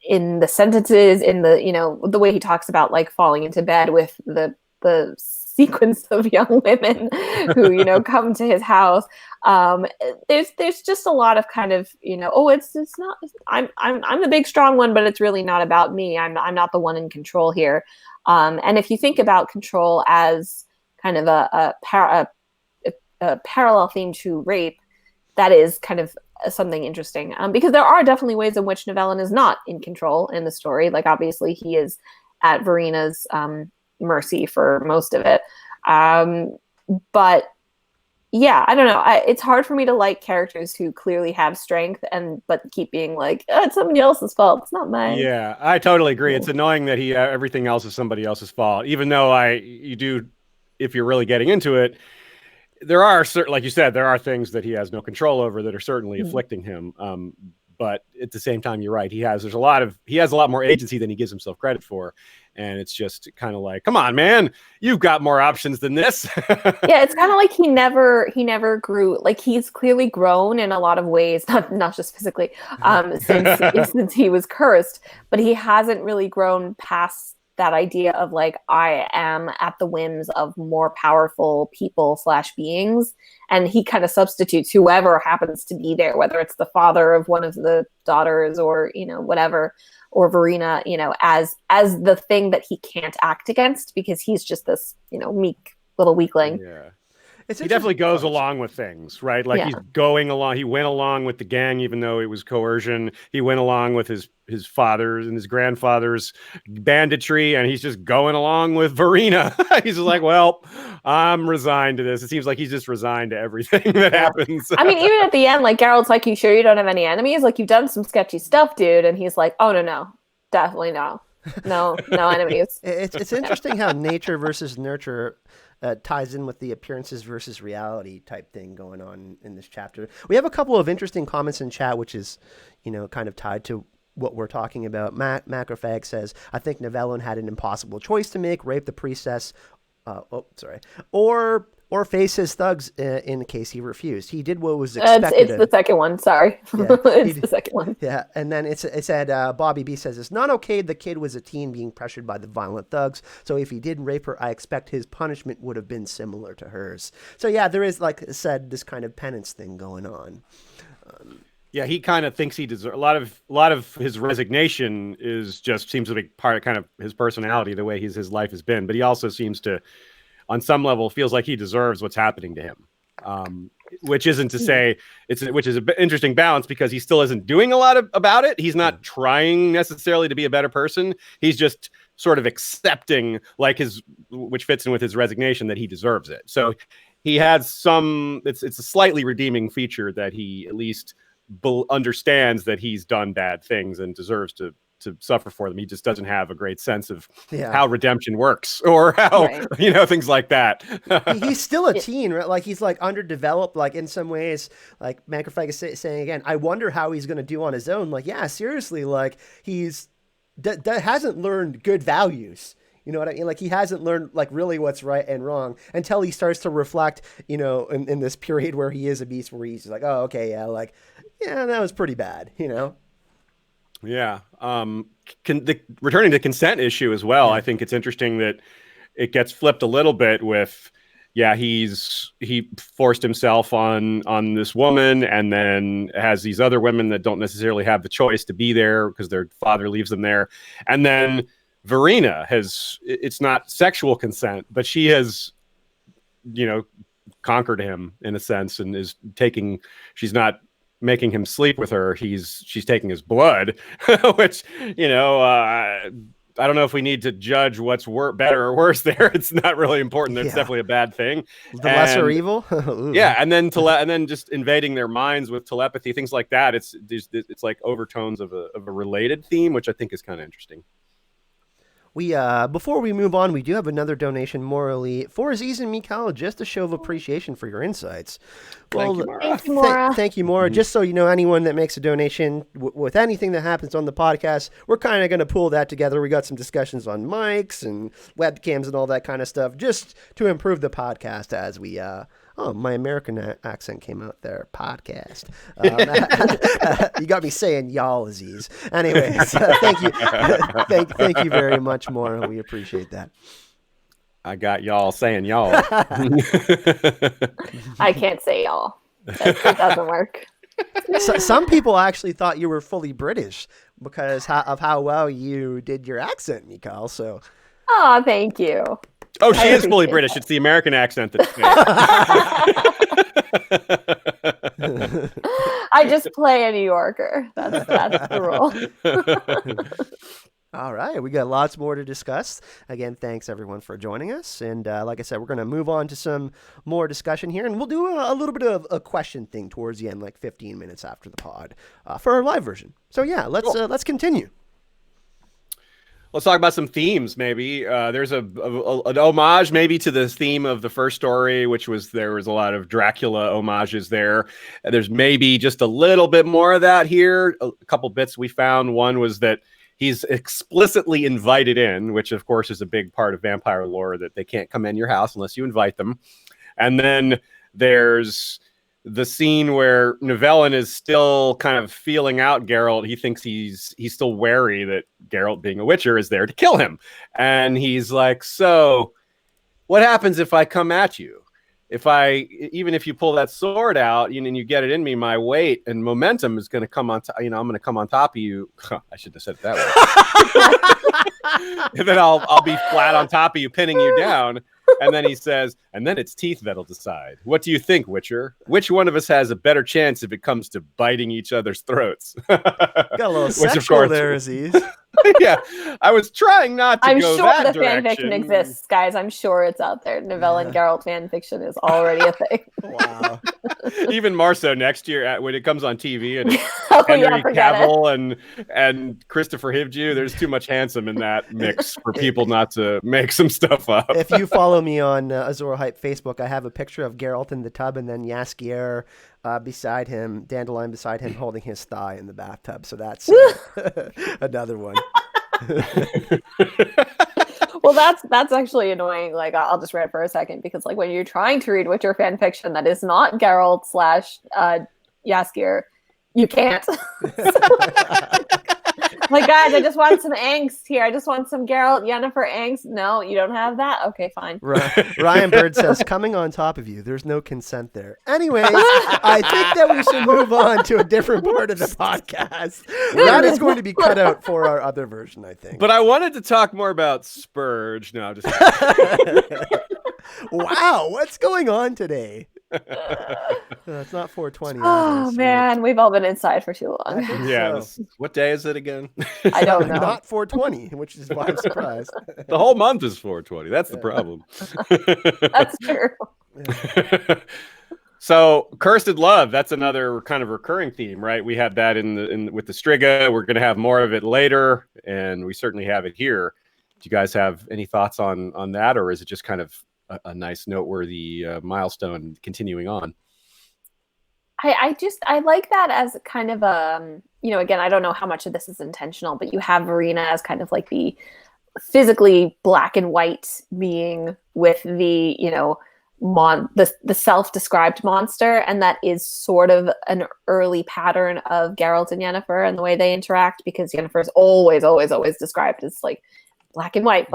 the sentences, in the way he talks about like falling into bed with the sequence of young women who come to his house. There's just a lot of kind of it's not, I'm the big strong one, but it's really not about me. I'm not the one in control here. And if you think about control as kind of a parallel theme to rape, that is kind of something interesting, because there are definitely ways in which Nivellen is not in control in the story. Like obviously he is at Verena's mercy for most of it. But yeah, I don't know. It's hard for me to like characters who clearly have strength but keep being like, oh, it's somebody else's fault. It's not mine. Yeah, I totally agree. It's annoying that everything else is somebody else's fault, even though if you're really getting into it, there are certain, like you said, there are things that he has no control over that are certainly afflicting him. But at the same time, you're right. He has a lot more agency than he gives himself credit for. And it's just kind of like, come on, man, you've got more options than this. Yeah, it's kind of like he never grew. Like he's clearly grown in a lot of ways, not just physically, since he was cursed, but he hasn't really grown past that idea of like, I am at the whims of more powerful people / beings. And he kind of substitutes whoever happens to be there, whether it's the father of one of the daughters or, whatever, or Verena, as the thing that he can't act against because he's just this, meek little weakling. Yeah. He definitely goes along with things, right? Like he's going along. He went along with the gang, even though it was coercion. He went along with his father's and his grandfather's banditry, and he's just going along with Verena. He's just like, well, I'm resigned to this. It seems like he's just resigned to everything that happens. I mean, even at the end, like Geralt's like, you sure you don't have any enemies? Like you've done some sketchy stuff, dude. And he's like, oh, no, definitely no enemies. It's interesting how nature versus nurture ties in with the appearances versus reality type thing going on in this chapter. We have a couple of interesting comments in chat, which is, kind of tied to what we're talking about. Macrophag says, I think Nivellen had an impossible choice to make: rape the priestess, or face his thugs in case he refused. He did what was expected. It's the second one. Sorry. Yeah, it's the second one. Yeah. And then it said, Bobby B says, it's not okay. The kid was a teen being pressured by the violent thugs. So if he did rape her, I expect his punishment would have been similar to hers. So yeah, there is, like I said, this kind of penance thing going on. Yeah, he kind of thinks he deserves a lot of his resignation is just seems to be part of kind of his personality, the way his life has been. But he also seems to, on some level, feels like he deserves what's happening to him. Which isn't to say which is an interesting balance, because he still isn't doing a lot about it. He's not trying necessarily to be a better person. He's just sort of accepting, like which fits in with his resignation, that he deserves it. So he has it's a slightly redeeming feature that he at least understands that he's done bad things and deserves to suffer for them. He just doesn't have a great sense of how redemption works, or how, things like that. He's still a teen, right? Like, he's like underdeveloped, like in some ways, like Macrofag is saying again, I wonder how he's going to do on his own. Like, yeah, seriously, like he's hasn't learned good values. You know what I mean? Like, he hasn't learned like really what's right and wrong until he starts to reflect, in this period where he is a beast, where he's like, oh, okay, yeah, that was pretty bad, Yeah. Returning to consent issue as well. I think it's interesting that it gets flipped a little bit with, he forced himself on this woman, and then has these other women that don't necessarily have the choice to be there because their father leaves them there. And then Verena it's not sexual consent, but she has, conquered him in a sense, and she's not making him sleep with her. She's taking his blood, which, I don't know if we need to judge what's better or worse there. It's not really important. It's definitely a bad thing. The lesser evil. Yeah. And then just invading their minds with telepathy, things like that. It's like overtones of a related theme, which I think is kind of interesting. We before we move on, we do have another donation morally for Aziz and Michal, just a show of appreciation for your insights. Well, thank you, Maura. Thank you, Maura. Just so you know, anyone that makes a donation with anything that happens on the podcast, we're kind of going to pull that together. We got some discussions on mics and webcams and all that kind of stuff, just to improve the podcast as we oh, my American accent came out there. Podcast. You got me saying y'all, Aziz. Anyways, thank you. Thank you very much, Maura. We appreciate that. I got y'all saying y'all. I can't say y'all. It doesn't work. So, some people actually thought you were fully British because of how well you did your accent, Michal. So, oh, thank you. Oh, she is fully British. It's the American accent that's I just play a New Yorker. That's the rule. All right, we got lots more to discuss. Again, thanks everyone for joining us. And like I said, we're going to move on to some more discussion here, and we'll do a little bit of a question thing towards the end, like 15 minutes after the pod, for our live version. So yeah, let's continue. Let's talk about some themes, maybe. There's an homage maybe to the theme of the first story, which was there was a lot of Dracula homages there. There's maybe just a little bit more of that here. A couple bits we found. One was that he's explicitly invited in, which of course is a big part of vampire lore, that they can't come in your house unless you invite them. And then there's the scene where Nivellen is still kind of feeling out Geralt. He thinks he's still wary that Geralt, being a Witcher, is there to kill him. And he's like, so what happens if I come at you? Even if you pull that sword out and you get it in me, my weight and momentum is going to come on top. I'm going to come on top of you. I should have said it that way. And then I'll be flat on top of you, pinning you down. And then he says, and then it's teeth that'll decide. What do you think, Witcher? Which one of us has a better chance if it comes to biting each other's throats? Got a little sexual there, Aziz. Yeah, I was trying not to go that I'm sure the fan fiction exists, guys. I'm sure it's out there. Nivellen Geralt fan fiction is already a thing. Wow. Even more so next year when it comes on TV and Henry Cavill and Christopher Hivju. There's too much handsome in that mix for people not to make some stuff up. If you follow me on Azor Ahype Facebook, I have a picture of Geralt in the tub and then Jaskier beside him, Dandelion beside him, holding his thigh in the bathtub. So that's another one. Well, that's actually annoying. Like, I'll just read it for a second, because like when you're trying to read Witcher fan fiction that is not Geralt / Jaskier, you can't. my God, I just want some angst here. I just want some Geralt, Yennefer angst. No, you don't have that? Okay, fine. Ryan Bird says, coming on top of you, there's no consent there. Anyways, I think that we should move on to a different part of the podcast. That is going to be cut out for our other version, I think. But I wanted to talk more about Spurge. No, I'm just wow, what's going on today? It's not 420. Oh man, we've all been inside for too long. Yeah. What day is it again? I don't know. Not 420, which is why I'm surprised. The whole month is 420. That's the problem. That's true. So, Cursed Love, that's another kind of recurring theme, right? We had that with the Striga. We're going to have more of it later, and we certainly have it here. Do you guys have any thoughts on that, or is it just kind of a nice, noteworthy milestone continuing on? I like that as kind of again, I don't know how much of this is intentional, but you have Verena as kind of like the physically black and white being with the, the self-described monster, and that is sort of an early pattern of Geralt and Yennefer and the way they interact, because Yennefer is always described as like black and white.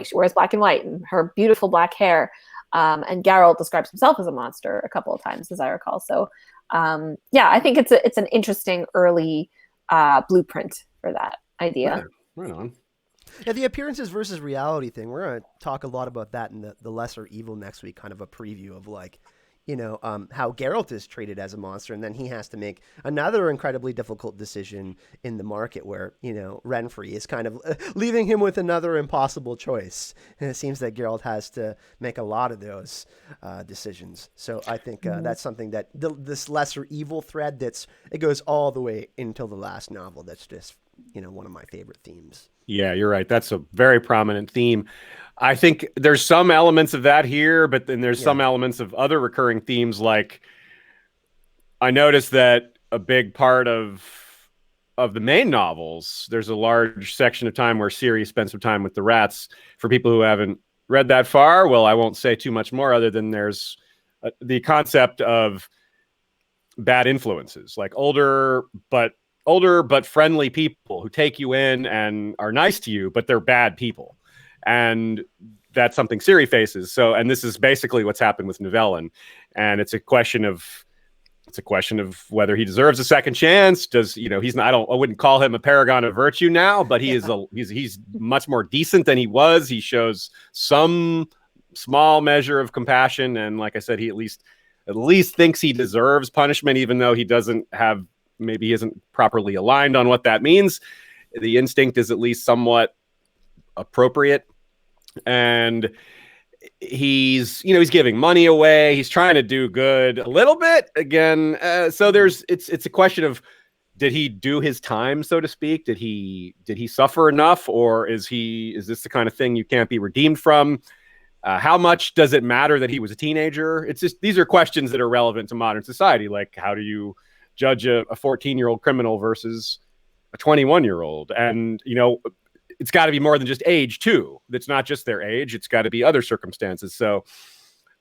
She wears black and white and her beautiful black hair. And Geralt describes himself as a monster a couple of times, as I recall. So, I think it's an interesting early blueprint for that idea. Right on. Yeah, the appearances versus reality thing. We're going to talk a lot about that in the Lesser Evil next week, kind of a preview of how Geralt is treated as a monster, and then he has to make another incredibly difficult decision in the market where, Renfri is kind of leaving him with another impossible choice. And it seems that Geralt has to make a lot of those decisions. So I think that's something that this Lesser Evil thread it goes all the way until the last novel. That's just, one of my favorite themes. Yeah, you're right. That's a very prominent theme. I think there's some elements of that here, but then there's some elements of other recurring themes. Like, I noticed that a big part of the main novels, there's a large section of time where Ciri spends some time with the rats. For people who haven't read that far, well, I won't say too much more other than there's the concept of bad influences, like older but friendly people who take you in and are nice to you, but they're bad people. And that's something Ciri faces. So, and this is basically what's happened with Nivellen. And it's a question of whether he deserves a second chance. He's not, I wouldn't call him a paragon of virtue now, but he's much more decent than he was. He shows some small measure of compassion. And like I said, he at least thinks he deserves punishment, even though he isn't properly aligned on what that means. The instinct is at least somewhat appropriate, and he's giving money away. He's trying to do good a little bit again. So it's a question of, did he do his time, so to speak? Did he suffer enough, or is this the kind of thing you can't be redeemed from? How much does it matter that he was a teenager? It's just, these are questions that are relevant to modern society. Like, how do you judge a 14-year-old criminal versus a 21-year-old? And, it's got to be more than just age too. It's not just their age. It's got to be other circumstances. So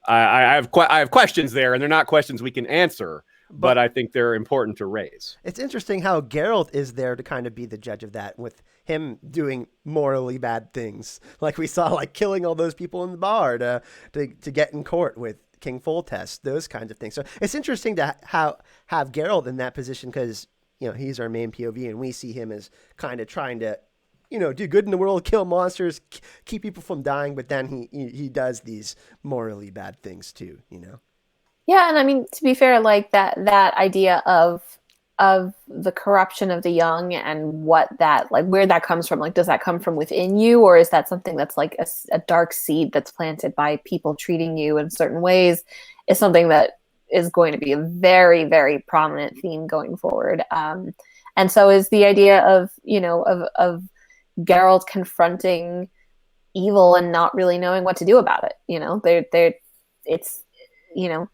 I have questions there, and they're not questions we can answer, but I think they're important to raise. It's interesting how Geralt is there to kind of be the judge of that, with him doing morally bad things. Like we saw, like killing all those people in the bar to get in court with King Foltest, those kinds of things. So it's interesting to have Geralt in that position, because, he's our main POV, and we see him as kind of trying to, do good in the world, kill monsters, keep people from dying, but then he does these morally bad things too, Yeah, and I mean, to be fair, like that idea of the corruption of the young and what that, like, where that comes from, like, does that come from within you, or is that something that's like a dark seed that's planted by people treating you in certain ways, is something that is going to be a very, very prominent theme going forward. And so is the idea of Geralt confronting evil and not really knowing what to do about it.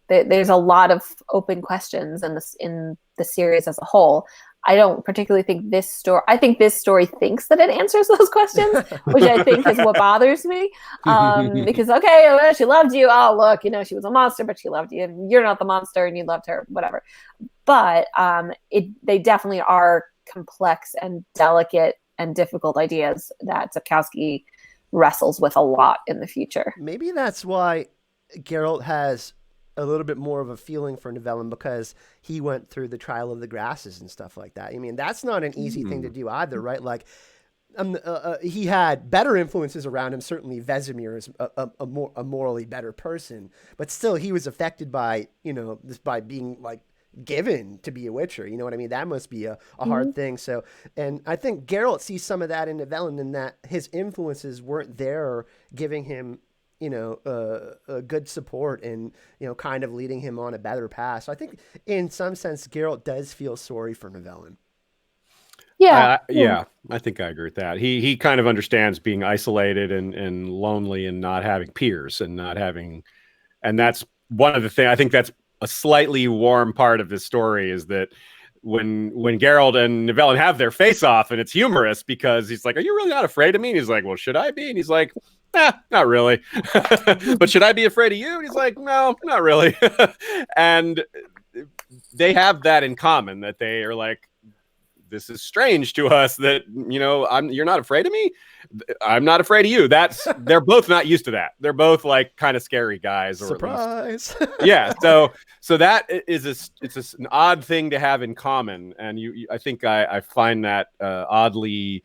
There's a lot of open questions in the series as a whole. I don't particularly think this story. I think this story thinks that it answers those questions, which I think is what bothers me. Because she loved you. Oh, look, she was a monster, but she loved you, and you're not the monster, and you loved her, whatever. But they definitely are complex and delicate and difficult ideas that Sapkowski wrestles with a lot in the future. Maybe that's why Geralt has a little bit more of a feeling for Nivellen, because he went through the trial of the grasses and stuff like that. I mean, that's not an easy thing to do either, right? Like, he had better influences around him. Certainly, Vesemir is a morally better person, but still, he was affected by, this, by being like given to be a Witcher. You know what I mean? That must be a hard thing. So, and I think Geralt sees some of that in Nivellen, in that his influences weren't there, giving him, a good support and, kind of leading him on a better path. So I think in some sense, Geralt does feel sorry for Nivellen. Yeah. I think I agree with that. He kind of understands being isolated and lonely and not having peers and that's one of the things. I think that's a slightly warm part of this story, is that when Geralt and Nivellen have their face off, and it's humorous because he's like, "Are you really not afraid of me?" And he's like, "Well, should I be?" And he's like, not really. "But should I be afraid of you?" And he's like, "No, not really." And they have that in common, that they are like, "This is strange to us that, you're not afraid of me. I'm not afraid of you." They're both not used to that. They're both like kind of scary guys. Or surprise. Yeah. So that is it's an odd thing to have in common. And I think I find that oddly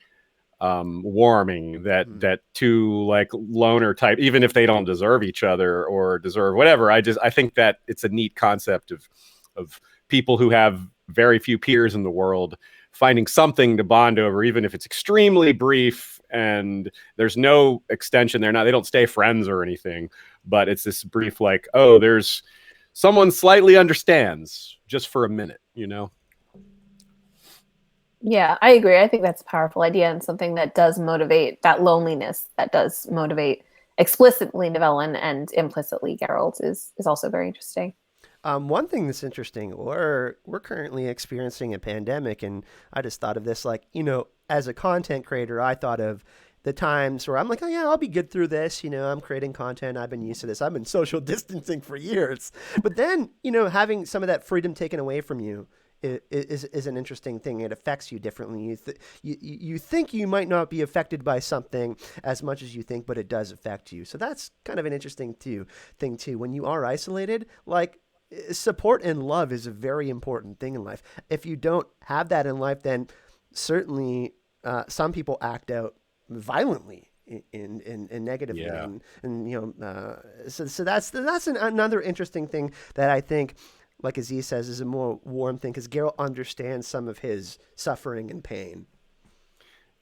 warming, that two like loner type, even if they don't deserve each other or deserve whatever. I think that it's a neat concept of people who have very few peers in the world finding something to bond over, even if it's extremely brief and there's no extension there. They don't stay friends or anything, but it's this brief, like, oh, there's someone slightly understands just for a minute, Yeah, I agree. I think that's a powerful idea, and something that does motivate that loneliness, that does motivate explicitly Nivellen and implicitly Geralt is also very interesting. One thing that's interesting, we're currently experiencing a pandemic, and I just thought of this, like, as a content creator, I thought of the times where I'm like, oh yeah, I'll be good through this. I'm creating content. I've been used to this. I've been social distancing for years. But then, having some of that freedom taken away from you is an interesting thing. It affects you differently. You think you might not be affected by something as much as you think, but it does affect you. So that's kind of an interesting thing too. When you are isolated, like, support and love is a very important thing in life. If you don't have that in life, then certainly some people act out violently in negatively. Yeah. So that's another interesting thing that I think, like Aziz says, is a more warm thing, because Geralt understands some of his suffering and pain.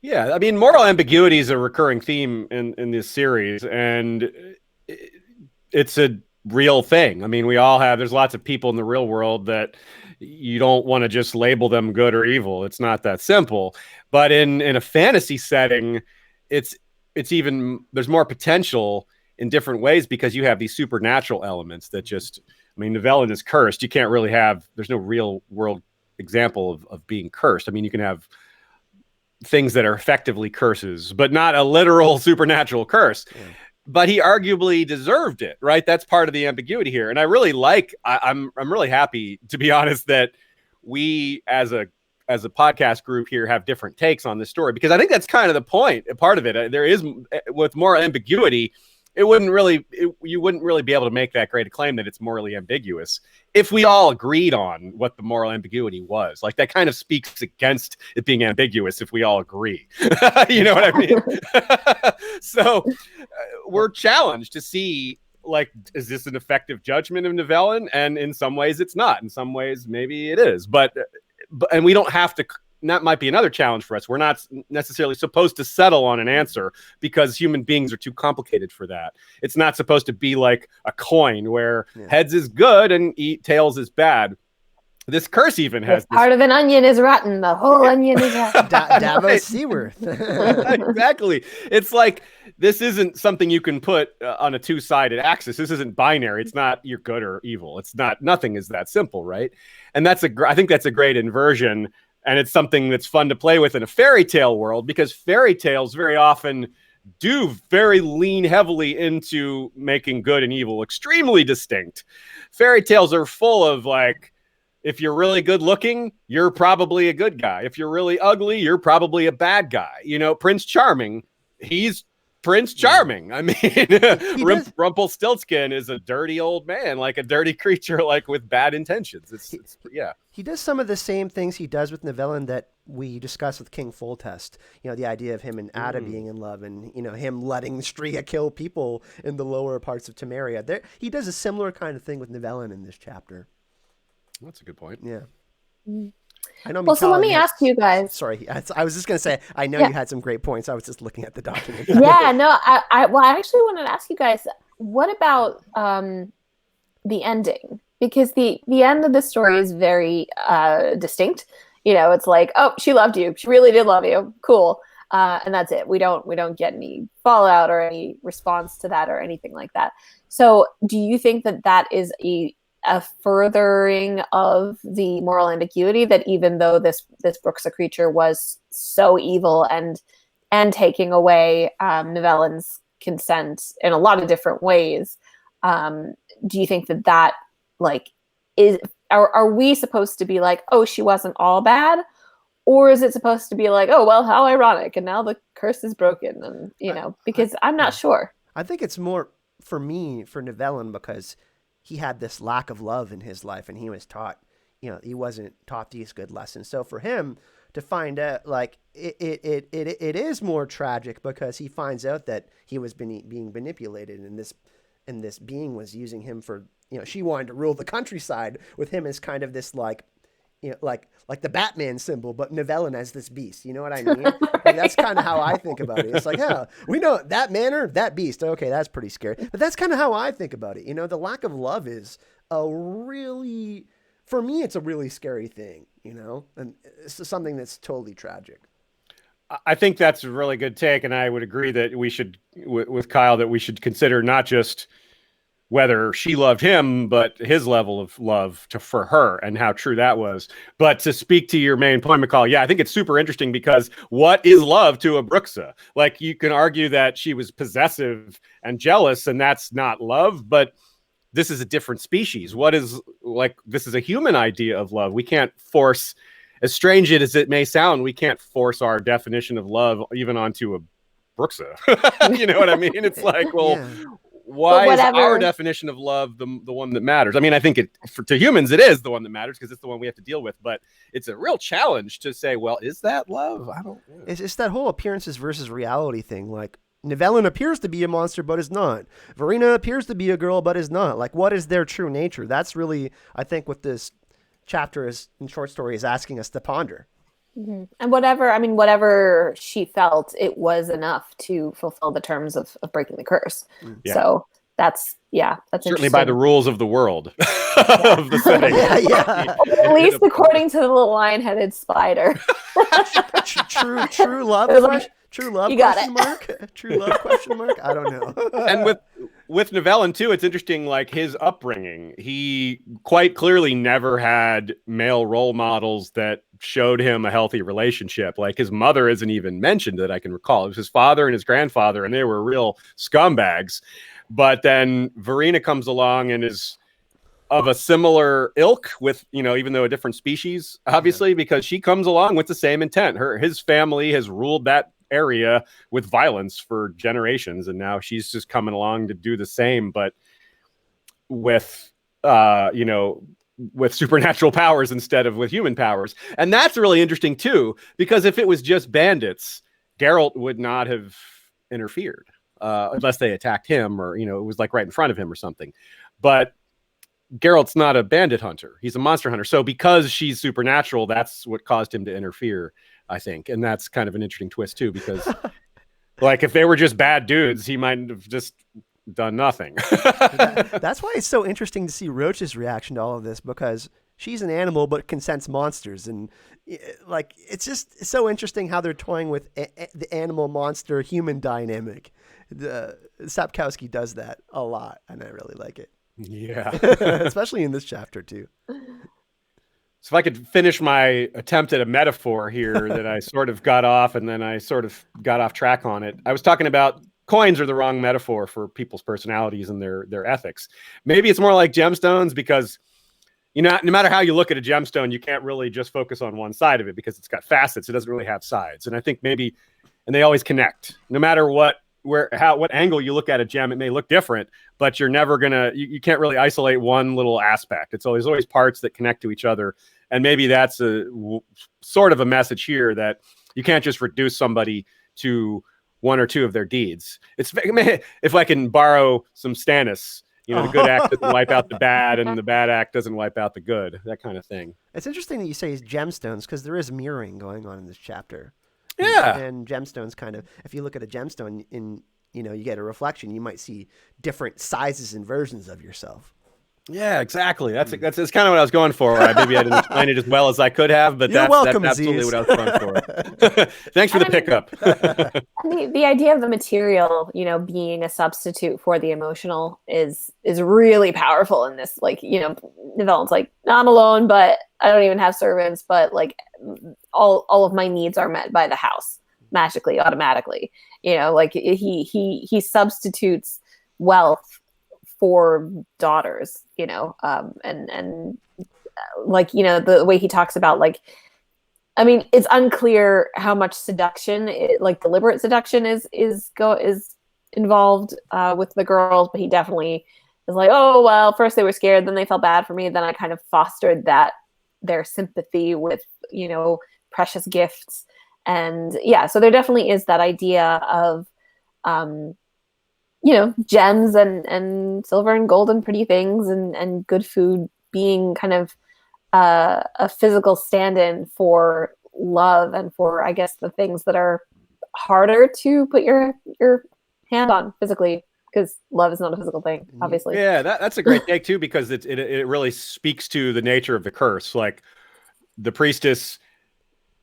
Yeah, I mean, moral ambiguity is a recurring theme in this series, and it's a real thing. I mean, there's lots of people in the real world that you don't want to just label them good or evil. It's not that simple. But in a fantasy setting, it's even, there's more potential in different ways, because you have these supernatural elements that just, I mean, Nivellen is cursed. You can't really there's no real world example of being cursed. I mean, you can have things that are effectively curses, but not a literal supernatural curse. Yeah. But he arguably deserved it, right? That's part of the ambiguity here. And I really I'm really happy, to be honest, that we as a podcast group here have different takes on this story, because I think that's kind of the point. Part of it, there is, with more ambiguity, you wouldn't really be able to make that great a claim that it's morally ambiguous if we all agreed on what the moral ambiguity was. Like, that kind of speaks against it being ambiguous if we all agree. You know what I mean? So we're challenged to see, like, is this an effective judgment of Nivellen? And in some ways it's not. In some ways maybe it is. But and we don't have to. That might be another challenge for us. We're not necessarily supposed to settle on an answer, because human beings are too complicated for that. It's not supposed to be like a coin where heads is good and tails is bad. This curse even has part of an onion is rotten. The whole onion is rotten. Davos Seaworth. Exactly. It's like, this isn't something you can put on a two-sided axis. This isn't binary. It's not you're good or evil. It's not. Nothing is that simple, right? And I think that's a great inversion. And it's something that's fun to play with in a fairy tale world, because fairy tales very often do very lean heavily into making good and evil extremely distinct. Fairy tales are full of, like, if you're really good looking, you're probably a good guy. If you're really ugly, you're probably a bad guy. You know, Prince Charming, he's Prince Charming. I mean, Rumpelstiltskin is a dirty old man, like a dirty creature, like with bad intentions. Yeah. He does some of the same things he does with Nivellen that we discussed with King Foltest. You know, the idea of him and Ada being in love, and you know him letting Stria kill people in the lower parts of Temeria. He does a similar kind of thing with Nivellen in this chapter. That's a good point. Yeah. I know. Well, so let me ask you guys. Sorry, I was just going to say, I know you had some great points. I was just looking at the document. Yeah, no, I actually wanted to ask you guys, what about the ending? Because the end of the story is very distinct. You know, it's like, oh, she loved you. She really did love you. Cool. And that's it. We don't get any fallout or any response to that or anything like that. So do you think that is a furthering of the moral ambiguity, that even though this Bruxa creature was so evil and taking away Nivellen's consent in a lot of different ways, do you think that like are we supposed to be like, oh, she wasn't all bad, or is it supposed to be like, oh well, how ironic, and now the curse is broken, and you know, because I'm not sure. I think it's more for Nivellen, because he had this lack of love in his life, and he was taught, you know, he wasn't taught these good lessons. So for him to find out, like, it is more tragic, because he finds out that he was being manipulated, and this being was using him for, you know, she wanted to rule the countryside with him as kind of this, like, you know, like the Batman symbol, but Nivellen as this beast. You know what I mean? Like, that's kind of how I think about it. It's like, yeah, we know that manner, that beast. Okay, that's pretty scary. But that's kind of how I think about it. You know, the lack of love is for me, it's a really scary thing, you know? And it's something that's totally tragic. I think that's a really good take, and I would agree that we should, with Kyle, that we should consider not just whether she loved him, but his level of love for her and how true that was. But to speak to your main point, Michal, yeah, I think it's super interesting, because what is love to a Bruxa? Like, you can argue that she was possessive and jealous, and that's not love, but this is a different species. This is a human idea of love. We can't force, as strange as it may sound, we can't force our definition of love even onto a Bruxa. You know what I mean? It's like, well, yeah. Why is our definition of love the one that matters? I mean, I think to humans, it is the one that matters, because it's the one we have to deal with. But it's a real challenge to say, well, is that love? I don't know. It's that whole appearances versus reality thing. Like, Nivellen appears to be a monster, but is not. Verena appears to be a girl, but is not. Like, what is their true nature? That's really, I think, what this chapter in short story is asking us to ponder. Mm-hmm. And whatever she felt, it was enough to fulfill the terms of breaking the curse. Yeah. So that's certainly by the rules of the world. Of the setting. Yeah. At least according to the little lion-headed spider. True love. True love? You got it. True love? Question mark? I don't know. And with Nivellen too, it's interesting. Like, his upbringing, he quite clearly never had male role models that showed him a healthy relationship. Like, his mother isn't even mentioned that I can recall. It was his father and his grandfather, and they were real scumbags. But then Verena comes along and is of a similar ilk with, you know, even though a different species, obviously, because she comes along with the same intent. His family has ruled that area with violence for generations, and now she's just coming along to do the same, but with with supernatural powers instead of with human powers. And that's really interesting too, because if it was just bandits, Geralt would not have interfered unless they attacked him, or, you know, it was like right in front of him or something. But Geralt's not a bandit hunter, he's a monster hunter. So because she's supernatural, that's what caused him to interfere, I think. And that's kind of an interesting twist too, because like, if they were just bad dudes, he might have just done nothing. That's why it's so interesting to see Roach's reaction to all of this, because she's an animal but can sense monsters, and like, it's just so interesting how they're toying with the animal monster human dynamic. Sapkowski does that a lot, and I really like it. Yeah. Especially in this chapter too. So if I could finish my attempt at a metaphor here that I sort of got off, and then I sort of got off track on it. I was talking about coins are the wrong metaphor for people's personalities and their ethics. Maybe it's more like gemstones, because, no matter how you look at a gemstone, you can't really just focus on one side of it because it's got facets. It doesn't really have sides. And I think maybe, and they always connect. No matter what angle you look at a gem, it may look different, but you're never gonna, you can't really isolate one little aspect. It's always parts that connect to each other. And maybe that's sort of a message here, that you can't just reduce somebody to one or two of their deeds. It's, if I can borrow some Stannis, the good act doesn't wipe out the bad, and the bad act doesn't wipe out the good. That kind of thing. It's interesting that you say gemstones, because there is mirroring going on in this chapter. Yeah. And gemstones kind of, if you look at a gemstone you get a reflection, you might see different sizes and versions of yourself. Yeah, exactly. That's kind of what I was going for. Maybe I didn't explain it as well as I could have, but that's absolutely what I was going for. Thanks for the pickup. The idea of the material, being a substitute for the emotional is really powerful in this. Like, Nivellen's like, I'm alone, but I don't even have servants, but like all of my needs are met by the house magically, automatically. Like he substitutes wealth for daughters, and like, the way he talks about, like, I mean, it's unclear how much seduction, like deliberate seduction is involved with the girls, but he definitely is like, oh, well, first they were scared, then they felt bad for me, then I kind of fostered their sympathy with, precious gifts. And yeah, so there definitely is that idea of, gems and silver and gold and pretty things and good food being kind of a physical stand-in for love and for, I guess, the things that are harder to put your hand on physically, because love is not a physical thing, obviously. Yeah, that's a great take too, because it really speaks to the nature of the curse. Like, the priestess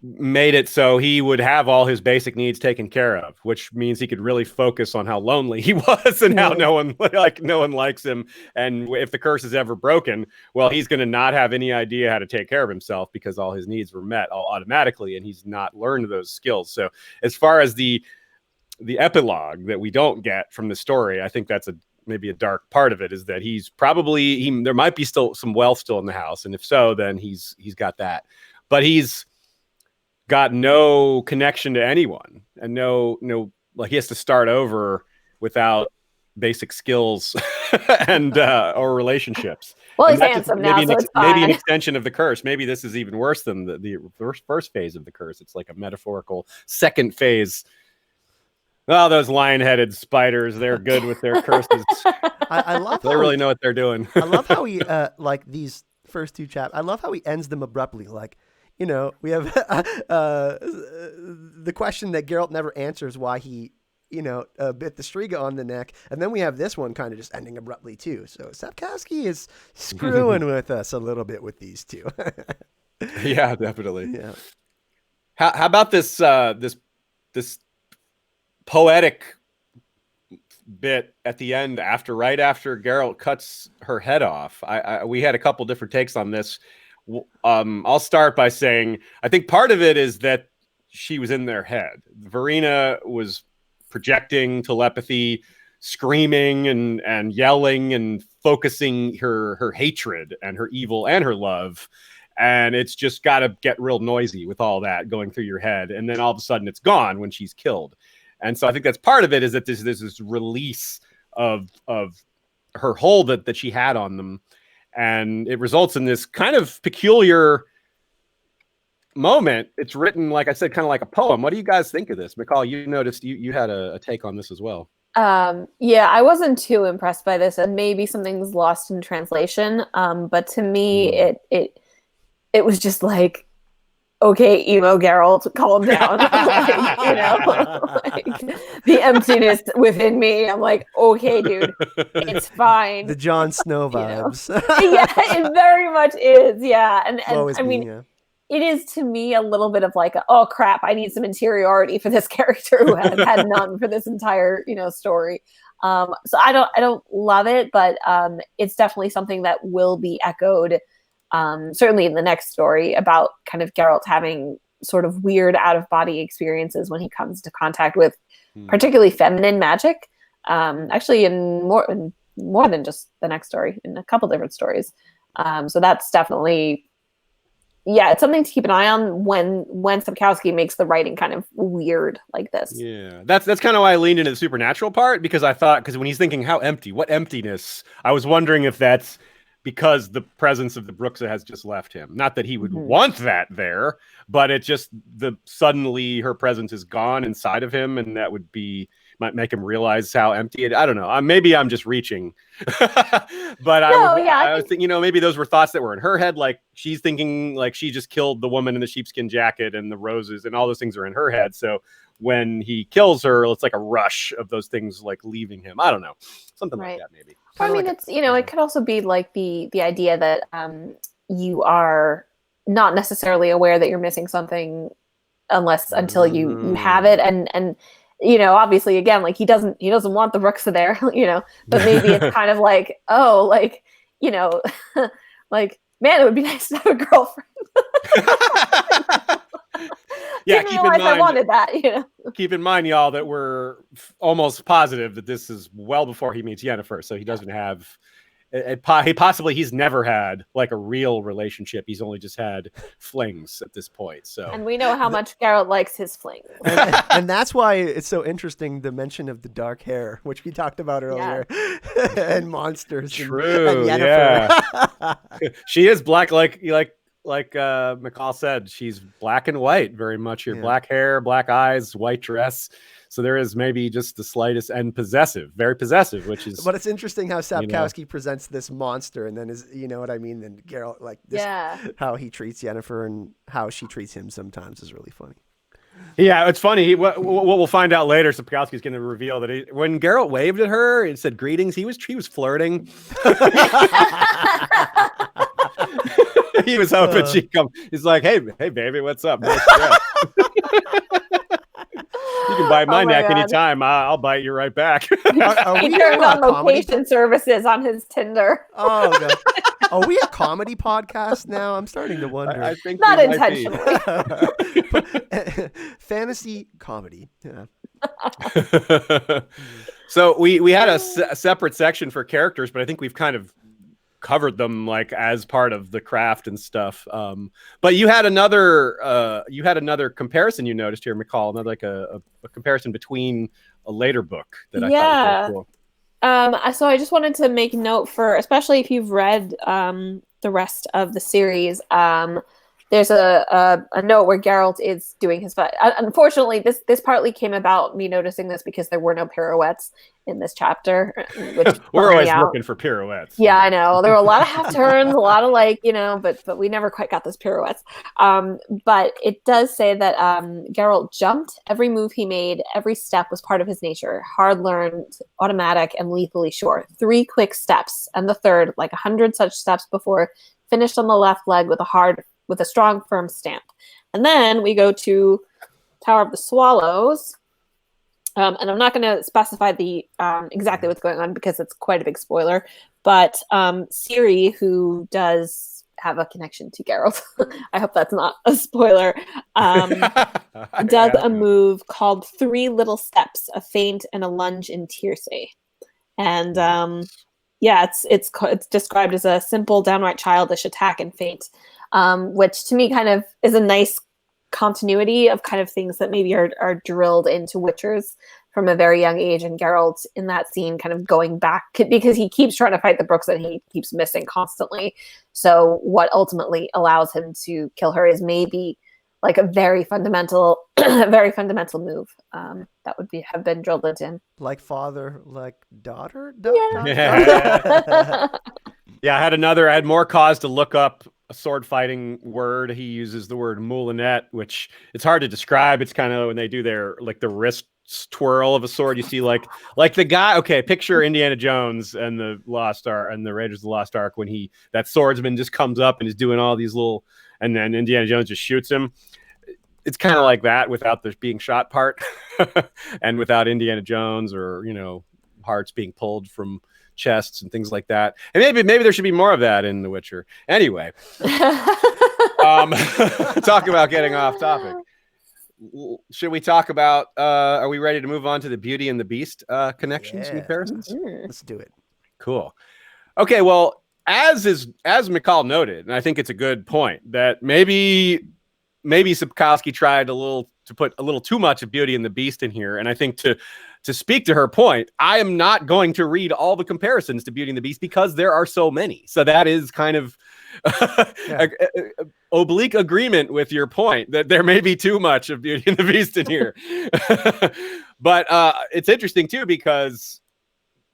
made it so he would have all his basic needs taken care of, which means he could really focus on how lonely he was and how no one likes him. And if the curse is ever broken, well, he's going to not have any idea how to take care of himself, because all his needs were met all automatically, and he's not learned those skills. So as far as the epilogue that we don't get from the story, I think that's maybe a dark part of it, is that he's probably, there might be still some wealth still in the house, and if so, then he's got that, but he's got no connection to anyone, and no, like, he has to start over without basic skills and or relationships. Well, he's handsome now, so it's fine. Maybe an extension of the curse. Maybe this is even worse than the first phase of the curse. It's like a metaphorical second phase. Oh, those lion-headed spiders, they're good with their curses. I love they really know what they're doing. I love how he, like, these first two chapters, I love how he ends them abruptly. Like, we have the question that Geralt never answers, why he, bit the Striga on the neck. And then we have this one kind of just ending abruptly too. So Sapkowski is screwing with us a little bit with these two. Yeah, definitely. Yeah. How about this this poetic bit at the end, right after Geralt cuts her head off? We had a couple different takes on this. I'll start by saying I think part of it is that she was in their head. Verena was projecting telepathy, screaming and yelling and focusing her hatred and her evil and her love. And it's just got to get real noisy with all that going through your head. And then all of a sudden it's gone when she's killed. And so I think that's part of it, is that there's this release of her hold that she had on them. And it results in this kind of peculiar moment. It's written, like I said, kind of like a poem. What do you guys think of this? Michal, you noticed you had a take on this as well. Yeah, I wasn't too impressed by this, and maybe something's lost in translation. But to me, it was just like, okay, emo Geralt, calm down. Like, the emptiness within me. I'm like, okay, dude, it's fine. The Jon Snow vibes. Yeah, it very much is. Yeah, and I mean, yeah. It is to me a little bit of like, oh crap, I need some interiority for this character who has had none for this entire story. So I don't love it, but it's definitely something that will be echoed. Certainly in the next story, about kind of Geralt having sort of weird out-of-body experiences when he comes to contact with particularly feminine magic. Actually, in more than just the next story, in a couple different stories. So that's definitely, yeah, it's something to keep an eye on when Sapkowski makes the writing kind of weird like this. Yeah, that's kind of why I leaned into the supernatural part, because I thought, because when he's thinking how empty, what emptiness, I was wondering if that's because the presence of the Bruxa has just left him. Not that he would want that there, but it just suddenly her presence is gone inside of him, and that might make him realize how empty it. I don't know. Maybe I'm just reaching, but I was thinking, maybe those were thoughts that were in her head. Like she's thinking, like she just killed the woman in the sheepskin jacket and the roses, and all those things are in her head. So when he kills her, it's like a rush of those things, like leaving him. I don't know, something like that, maybe. I mean, it's it could also be like the idea that you are not necessarily aware that you're missing something until you have it, and obviously, again, like he doesn't want the Bruxa there, but maybe it's kind of like, oh, like, like, man, it would be nice to have a girlfriend. Yeah, keep in mind, I wanted that, Keep in mind, y'all, that we're almost positive that this is well before he meets Yennefer, so he doesn't have. He's never had like a real relationship. He's only just had flings at this point. So, and we know how much Geralt likes his flings, and that's why it's so interesting, the mention of the dark hair, which we talked about earlier, and monsters. True. And yeah. She is black, like Michal said. She's black and white, very much here. Yeah. Black hair, black eyes, white dress. So there is maybe just the slightest, and very possessive, which is. But it's interesting how Sapkowski presents this monster, and then then Geralt, like this, how he treats Yennefer and how she treats him sometimes is really funny. Yeah, it's funny. What we'll find out later, Sapkowski's going to reveal that when Geralt waved at her and said greetings, he was flirting. He was hoping she'd come. He's like, hey, baby, what's up? Nice dress. You can bite my neck anytime. I'll bite you right back. He turned on location services on his Tinder. Oh, God. Are we a comedy podcast now? I'm starting to wonder. I think not intentionally. Fantasy comedy. Yeah. So we had a separate section for characters, but I think we've kind of covered them like as part of the craft and stuff. But you had another comparison you noticed here, Michal, another like a comparison between a later book that I thought was cool. So I just wanted to make note for, especially if you've read the rest of the series, there's a note where Geralt is doing his. Unfortunately, this partly came about me noticing this because there were no pirouettes in this chapter. Which we're always looking for pirouettes. Yeah, I know. There were a lot of half turns, a lot of but we never quite got those pirouettes. But it does say that Geralt jumped. Every move he made, every step was part of his nature. Hard learned, automatic, and lethally sure. 3 quick steps, and the third, like 100 such steps before, finished on the left leg with a strong, firm stamp. And then we go to Tower of the Swallows. And I'm not going to specify the exactly what's going on because it's quite a big spoiler. But Ciri, who does have a connection to Geralt, I hope that's not a spoiler, does a move called 3 Little Steps, a feint, and a lunge in tiercé. And it's described as a simple, downright childish attack and feint. Which to me kind of is a nice continuity of kind of things that maybe are drilled into Witchers from a very young age, and Geralt in that scene kind of going back because he keeps trying to fight the Bruxa and he keeps missing constantly. So what ultimately allows him to kill her is maybe like a very fundamental move that would have been drilled into him. Like father, like daughter? Yeah. Yeah, I had more cause to look up a sword fighting word. He uses the word moulinet, which it's hard to describe. It's kind of when they do their like the wrist twirl of a sword. You see like the guy. Okay, picture Indiana Jones and the Lost Ark and the Raiders of the Lost Ark when that swordsman just comes up and is doing all these little, and then Indiana Jones just shoots him. It's kind of like that without the being shot part, and without Indiana Jones or hearts being pulled from chests and things like that. And maybe there should be more of that in The Witcher. Anyway, talk about getting off topic. Should we talk about are we ready to move on to the Beauty and the Beast connections and comparisons? Let's do it. Cool. Okay, well, as Michal noted, and I think it's a good point, that maybe Sapkowski tried to put a little too much of Beauty and the Beast in here. And I think to speak to her point, I am not going to read all the comparisons to Beauty and the Beast because there are so many. So that is kind of oblique agreement with your point that there may be too much of Beauty and the Beast in here. But it's interesting too, because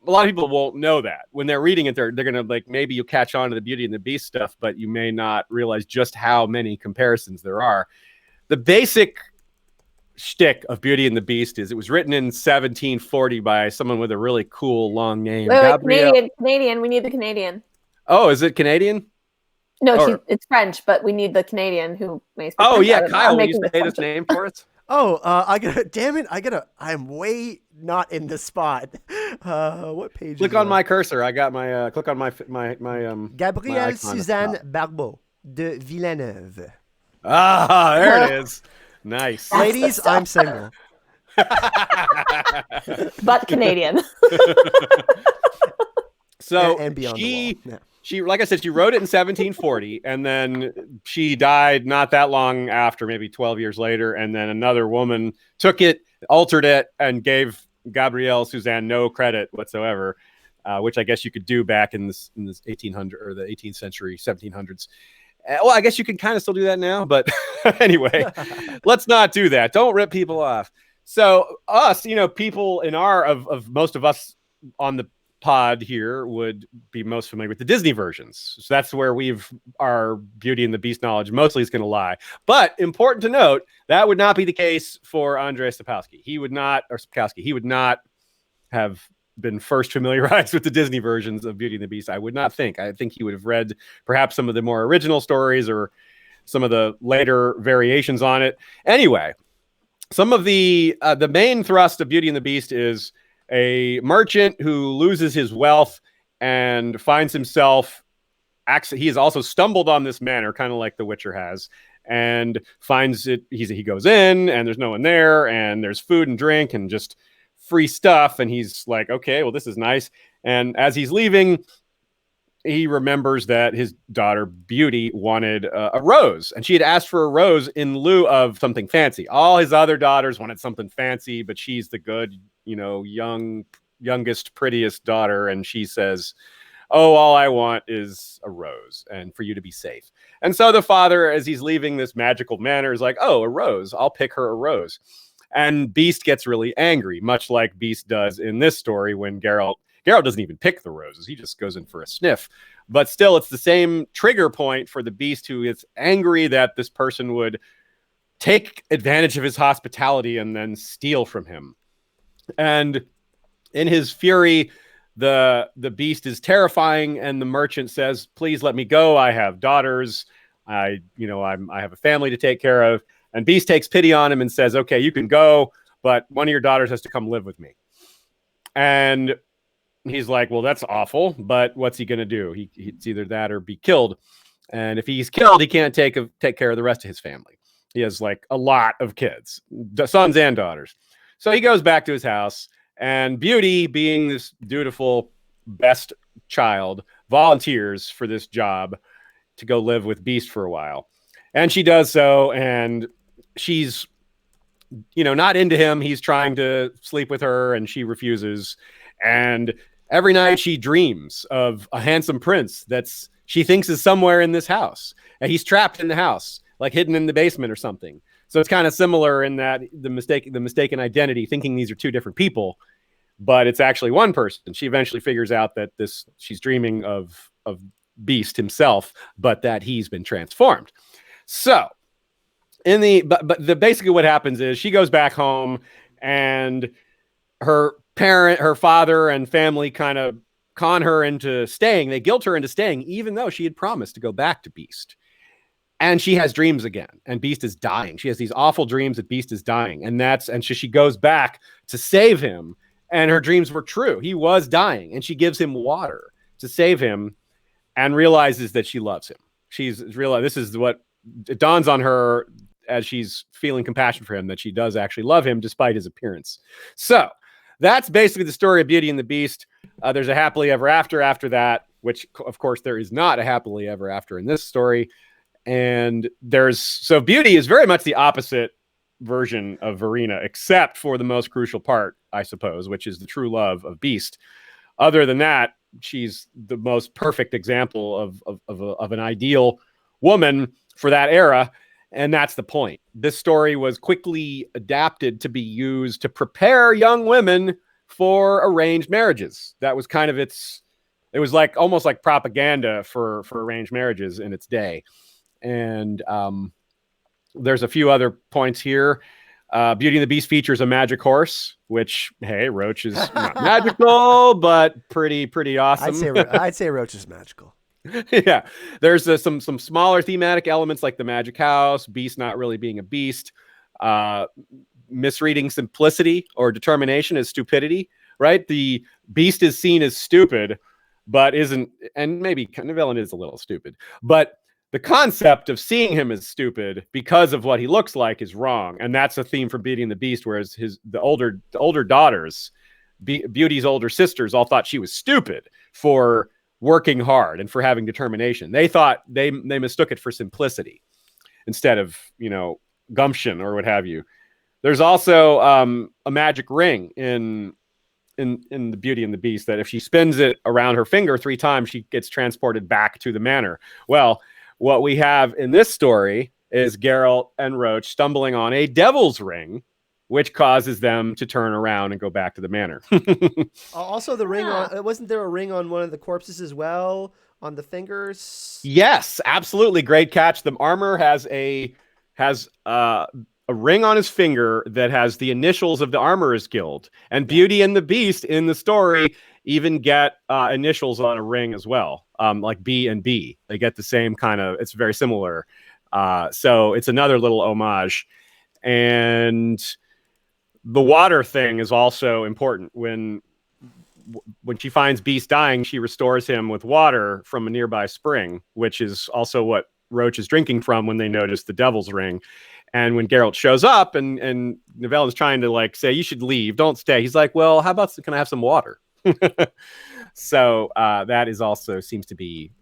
a lot of people won't know that when they're reading it. They're going to like, maybe you catch on to the Beauty and the Beast stuff, but you may not realize just how many comparisons there are. The basic shtick of Beauty and the Beast is it was written in 1740 by someone with a really cool long name. Wait, Canadian. We need the Canadian. Oh, is it Canadian? No, it's French, but we need the Canadian who may speak Oh, French. yeah, Kyle, will you say his name for us? Oh, I'm way not in the spot. What page? Click on my cursor. I got my, click on my Gabrielle Suzanne Barbeau de Villeneuve. Ah, there it is. Nice. Ladies, I'm single. But Canadian. So and beyond the wall. Yeah. She, like I said, she wrote it in 1740, and then she died not that long after, maybe 12 years later. And then another woman took it, altered it, and gave Gabrielle Suzanne no credit whatsoever, which I guess you could do back in this 1800 or the 18th century, 1700s. Well, I guess you can kind of still do that now, but anyway, let's not do that. Don't rip people off. So us, people in most of us on the pod here would be most familiar with the Disney versions. So that's where our Beauty and the Beast knowledge mostly is going to lie. But important to note, that would not be the case for Andrzej Sapkowski. He would not have been first familiarized with the Disney versions of Beauty and the Beast. I would not think. I think he would have read perhaps some of the more original stories or some of the later variations on it. Anyway, some of the main thrust of Beauty and the Beast is a merchant who loses his wealth and finds himself he has also stumbled on this manor, kind of like the Witcher has, and finds it. He goes in and there's no one there, and there's food and drink and just free stuff. And he's like, okay, well, this is nice. And as he's leaving, he remembers that his daughter Beauty wanted a rose, and she had asked for a rose in lieu of something fancy. All his other daughters wanted something fancy, but she's the good, youngest, prettiest daughter. And she says, oh, all I want is a rose and for you to be safe. And so the father, as he's leaving this magical manor, is like, oh, a rose. I'll pick her a rose. And Beast gets really angry, much like Beast does in this story when Geralt doesn't even pick the roses. He just goes in for a sniff. But still, it's the same trigger point for the Beast, who is angry that this person would take advantage of his hospitality and then steal from him. And in his fury, the Beast is terrifying, and the merchant says, please let me go. I have daughters. I have a family to take care of. And Beast takes pity on him and says, okay, you can go, but one of your daughters has to come live with me. And he's like, well, that's awful, but what's he going to do? It's either that or be killed. And if he's killed, he can't take care of the rest of his family. He has like a lot of kids, sons and daughters. So he goes back to his house, and Beauty, being this dutiful best child, volunteers for this job to go live with Beast for a while. And she does so, and she's, not into him. He's trying to sleep with her, and she refuses. And every night she dreams of a handsome prince she thinks is somewhere in this house. And he's trapped in the house, like hidden in the basement or something. So it's kind of similar in that the mistaken identity, thinking these are two different people, but it's actually one person. She eventually figures out that she's dreaming of Beast himself, but that he's been transformed. So basically what happens is she goes back home, and her father and family kind of con her into staying. They guilt her into staying, even though she had promised to go back to Beast. And she has dreams again, and Beast is dying. She has these awful dreams that Beast is dying. And so she goes back to save him, and her dreams were true. He was dying, and she gives him water to save him and realizes that she loves him. She's realized this is what it dawns on her as she's feeling compassion for him, that she does actually love him despite his appearance. So that's basically the story of Beauty and the Beast. There's a happily ever after that. which of course there is not a happily ever after in this story. And so Beauty is very much the opposite version of Verena, except for the most crucial part, I suppose, which is the true love of Beast. Other than that, she's the most perfect example of an ideal woman for that era. And that's the point. This story was quickly adapted to be used to prepare young women for arranged marriages. That was kind of it was like almost like propaganda for arranged marriages in its day. And there's a few other points here. Beauty and the Beast features a magic horse, which, hey, Roach is not magical, but pretty awesome. I'd say Roach is magical. Yeah, there's some smaller thematic elements like the magic house, Beast not really being a beast, misreading simplicity or determination as stupidity, right? The Beast is seen as stupid, but isn't, and maybe Nivellen is a little stupid, but the concept of seeing him as stupid because of what he looks like is wrong. And that's a theme for Beauty and the Beast, whereas the older daughters, Beauty's older sisters, all thought she was stupid for working hard and for having determination. They thought they mistook it for simplicity instead of, gumption or what have you. There's also a magic ring in the Beauty and the Beast that if she spins it around her finger 3 times, she gets transported back to the manor. Well, what we have in this story is Geralt and Roach stumbling on a devil's ring, which causes them to turn around and go back to the manor. Also, the ring wasn't there a ring on one of the corpses as well on the fingers? Yes, absolutely. Great catch. The armor has a ring on his finger that has the initials of the Armorer's Guild. And Beauty and the Beast in the story even get initials on a ring as well, like B and B. They get the same kind of, it's very similar. So it's another little homage. And the water thing is also important. When she finds Beast dying, she restores him with water from a nearby spring, which is also what Roach is drinking from when they notice the devil's ring. And when Geralt shows up and Nivellen is trying to say, you should leave, don't stay. He's like, well, how about, can I have some water? So that is also seems to be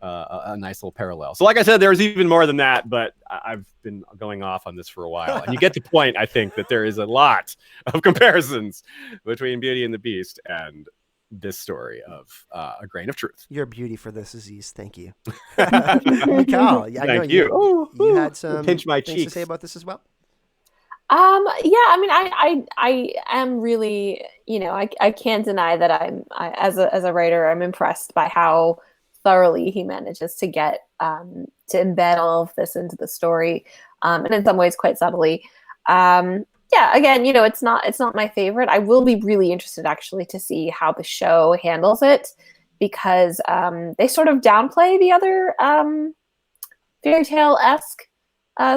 a nice little parallel. So like I said, there's even more than that, but I've been going off on this for a while. And you get the point, I think, that there is a lot of comparisons between Beauty and the Beast and this story of A Grain of Truth. You're a beauty for this, Aziz. Thank you. Michal, I know you had some pinch my things cheeks to say about this as well. I mean, I am really, I can't deny that as a writer, I'm impressed by how thoroughly he manages to get to embed all of this into the story, and in some ways quite subtly. Again, it's not my favorite. I will be really interested actually to see how the show handles it, because they sort of downplay the other fairy tale-esque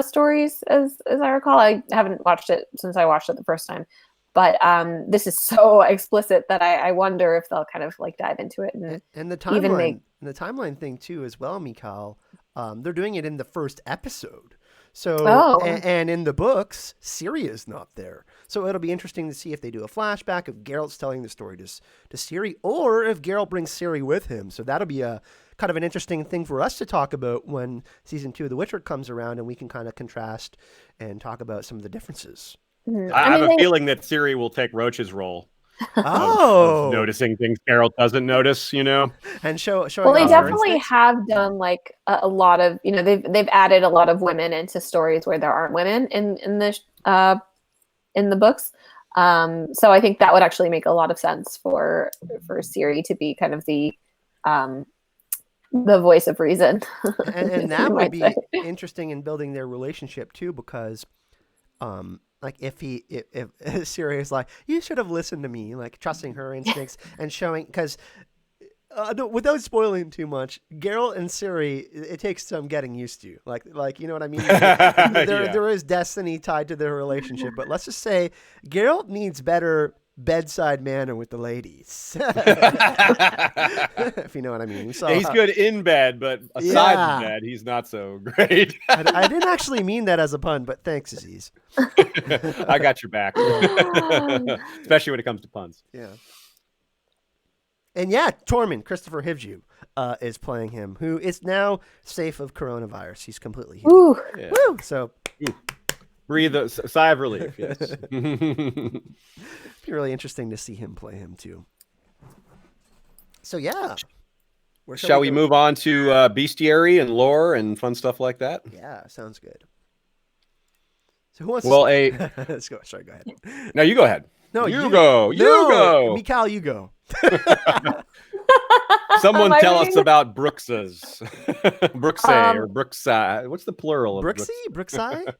stories, as I recall. I haven't watched it since I watched it the first time, but this is so explicit that I wonder if they'll kind of dive into it and the timeline, the timeline thing too as well, Michal. They're doing it in the first episode. So, and in the books, Ciri is not there. So it'll be interesting to see if they do a flashback of Geralt's telling the story to Ciri, or if Geralt brings Ciri with him. So that'll be a kind of an interesting thing for us to talk about when season 2 of The Witcher comes around, and we can kind of contrast and talk about some of the differes. I have a feeling that Ciri will take Roach's role. Of noticing things Geralt doesn't notice, and showing. Well, they definitely have done a lot of, they've added a lot of women into stories where there aren't women in the books. So I think that would actually make a lot of sense for Ciri to be kind of the voice of reason. and that would be interesting in building their relationship too, because if Ciri is like, you should have listened to me, trusting her instincts and showing, because without spoiling too much, Geralt and Ciri, it takes some getting used to. You know what I mean? There is destiny tied to their relationship, but let's just say Geralt needs better bedside manner with the ladies. If you know what I mean. So, he's good in bed, but aside the bed, he's not so great. I didn't actually mean that as a pun, but thanks, Aziz. I got your back. Especially when it comes to puns. Yeah. And yeah, Tormund, Christopher Hivju. is playing him, who is now safe of coronavirus. He's completely healed. Ooh. Yeah. Woo! So Breathe a sigh of relief. Yes. it'd be really interesting to see him play him too. So yeah. Where Shall we go? move on to bestiary and lore and fun stuff like that? Yeah, sounds good. So who wants Well, to let's go. Sorry, go ahead. No, you go ahead. No, you go. You go. Michal, you go. Someone Am I tell us reading? about Brooks's. Brooksay or Brookside. What's the plural of Brooksy? Brookside?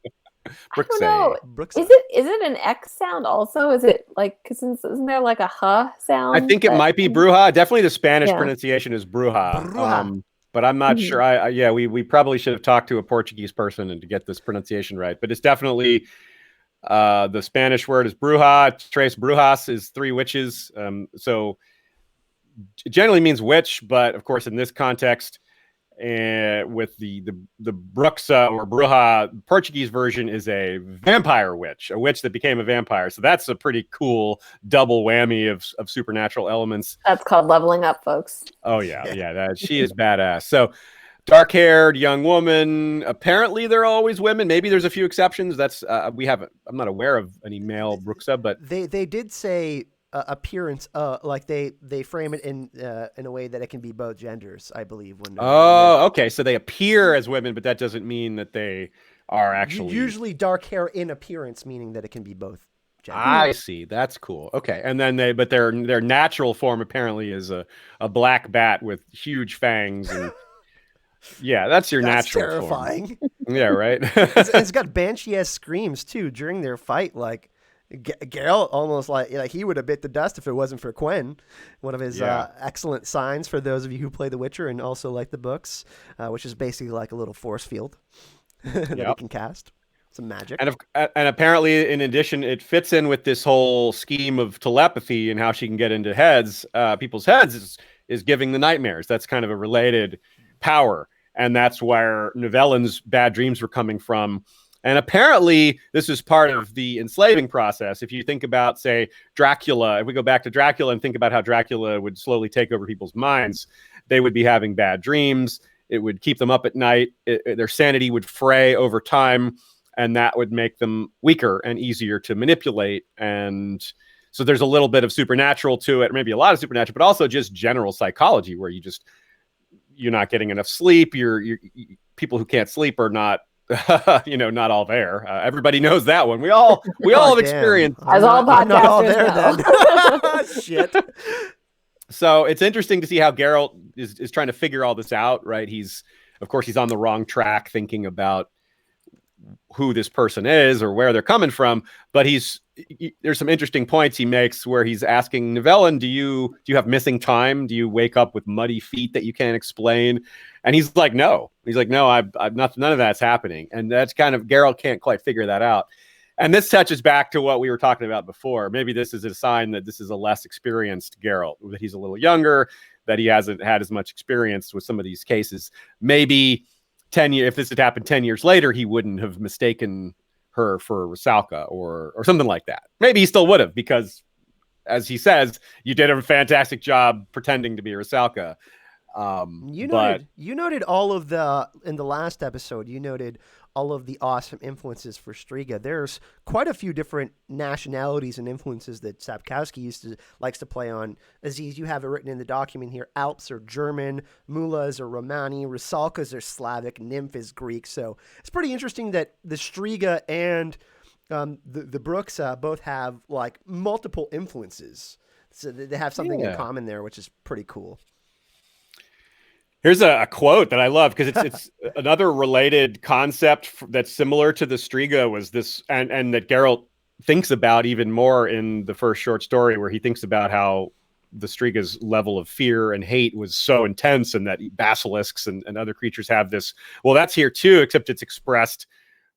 I don't Brooksay? know. Brookside? Is it an X sound also? Is it like, because isn't there like a huh sound? I think it that- might be Bruja. Definitely the Spanish Yeah. pronunciation is Bruja. Bruja. But I'm not Mhm. sure. Yeah, we probably should have talked to a Portuguese person and to get this pronunciation right. But it's definitely the Spanish word is Bruja. Tres Brujas is 3 witches. So it generally means witch, but of course in this context, with the Bruxa or Bruja, Portuguese version is a vampire witch, a witch that became a vampire. So that's a pretty cool double whammy of supernatural elements. That's called leveling up, folks. Oh yeah, she is badass. So dark-haired young woman. Apparently, they're always women. Maybe there's a few exceptions. That's I'm not aware of any male Bruxa, but They did say appearance, like they frame it in a way that it can be both genders, I believe. okay, so they appear as women, but that doesn't mean that they are actually. Usually dark hair in appearance, meaning that it can be both genders. I see. That's cool. Okay, and then their natural form apparently is a black bat with huge fangs and. Yeah, that's your That's natural terrifying. form. Yeah, right. It's got banshee-esque screams too during their fight. Like Geralt almost like he would have bit the dust if it wasn't for Quen. One of his excellent signs for those of you who play The Witcher and also like the books, which is basically like a little force field that he can cast. Some magic. And apparently, in addition, it fits in with this whole scheme of telepathy and how she can get into people's heads is giving the nightmares. That's kind of a related power. And that's where Nivellen's bad dreams were coming from. And apparently, this is part of the enslaving process. If you think about, say, Dracula, if we go back to Dracula and think about how Dracula would slowly take over people's minds, they would be having bad dreams. It would keep them up at night. Their sanity would fray over time, and that would make them weaker and easier to manipulate. And so there's a little bit of supernatural to it, maybe a lot of supernatural, but also just general psychology where you're not getting enough sleep. You're people who can't sleep are not, not all there. Everybody knows that one. We all have experienced. As all I'm not all podcasters there know. then. Shit. So it's interesting to see how Geralt is trying to figure all this out, right? He's on the wrong track thinking about who this person is or where they're coming from, but there's some interesting points he makes where he's asking Nivellen, do you have missing time? Do you wake up with muddy feet that you can't explain? And he's like, no. I've not, none of that's happening. And that's kind of, Geralt can't quite figure that out. And this touches back to what we were talking about before. Maybe this is a sign that this is a less experienced Geralt, that he's a little younger, that he hasn't had as much experience with some of these cases. Maybe 10 years, if this had happened 10 years later, he wouldn't have mistaken her for Rusalka or something like that. Maybe he still would have, because as he says, you did a fantastic job pretending to be Rusalka. You noted all of in the last episode, you noted all of the awesome influences for Striga. There's quite a few different nationalities and influences that Sapkowski likes to play on. Aziz, you have it written in the document here. Alps are German, Mulas are Romani, Rusalkas are Slavic, Nymph is Greek. So it's pretty interesting that the Striga and the Bruxa both have like multiple influences. So they have something in common there, which is pretty cool. Here's a quote that I love, because it's another related concept that's similar to the Striga was this, and that Geralt thinks about even more in the first short story, where he thinks about how the Striga's level of fear and hate was so intense, and that basilisks and other creatures have this. Well, that's here too, except it's expressed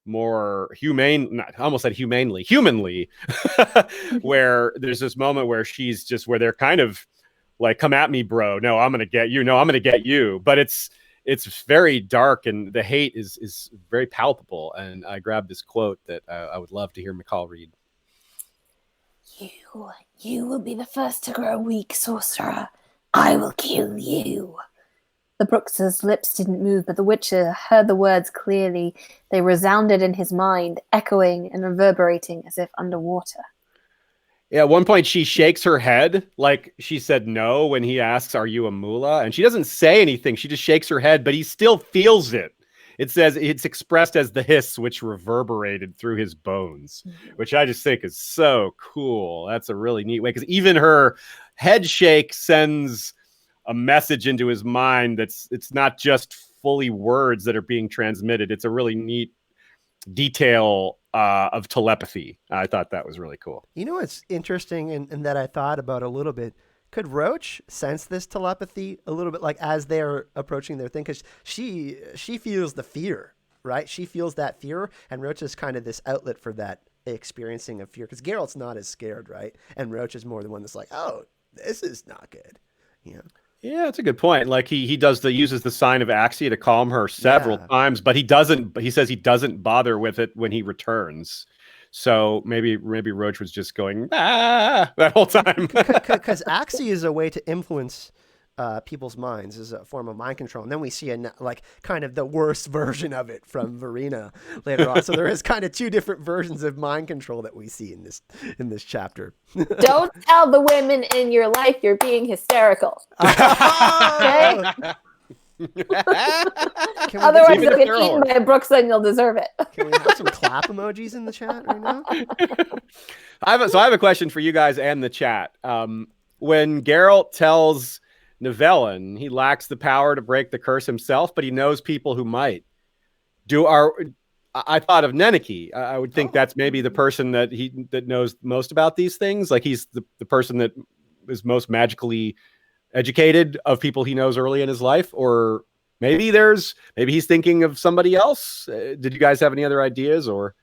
more humanely, where there's this moment where where they're kind of like, come at me, bro. No, I'm going to get you. No, I'm going to get you. But it's very dark, and the hate is very palpable. And I grabbed this quote that I would love to hear Michal read. You will be the first to grow weak, sorcerer. I will kill you. The Brooks's lips didn't move, but the Witcher heard the words clearly. They resounded in his mind, echoing and reverberating as if underwater. Yeah, at one point she shakes her head like she said no when he asks, "Are you a mullah?" And she doesn't say anything. She just shakes her head, but he still feels it. It says it's expressed as the hiss which reverberated through his bones, which I just think is so cool. That's a really neat way, because even her head shake sends a message into his mind it's not just fully words that are being transmitted. It's a really neat detail of telepathy. I thought that was really cool. You know what's interesting and that I thought about a little bit? Could Roach sense this telepathy a little bit, like as they're approaching their thing? Because she feels the fear, right? She feels that fear, and Roach is kind of this outlet for that experiencing of fear. Because Geralt's not as scared, right? And Roach is more the one that's like, oh, this is not good. You know? Yeah, that's a good point. Like he uses the sign of Axia to calm her several times, but he says he doesn't bother with it when he returns. So maybe Roach was just going that whole time. Because Axia is a way to influence people's minds, as a form of mind control. And then we see kind of the worst version of it from Verena later on. So there is kind of two different versions of mind control that we see in this chapter. Don't tell the women in your life you're being hysterical. Okay? Otherwise, you'll get eaten by a Brooks and you'll deserve it. Can we have some clap emojis in the chat right now? I have a question for you guys and the chat. When Geralt tells Nivellen he lacks the power to break the curse himself, but he knows people who might. I thought of Neneki. I would think that's maybe the person that knows most about these things. Like he's the person that is most magically educated of people he knows early in his life, or maybe he's thinking of somebody else. Did you guys have any other ideas? Or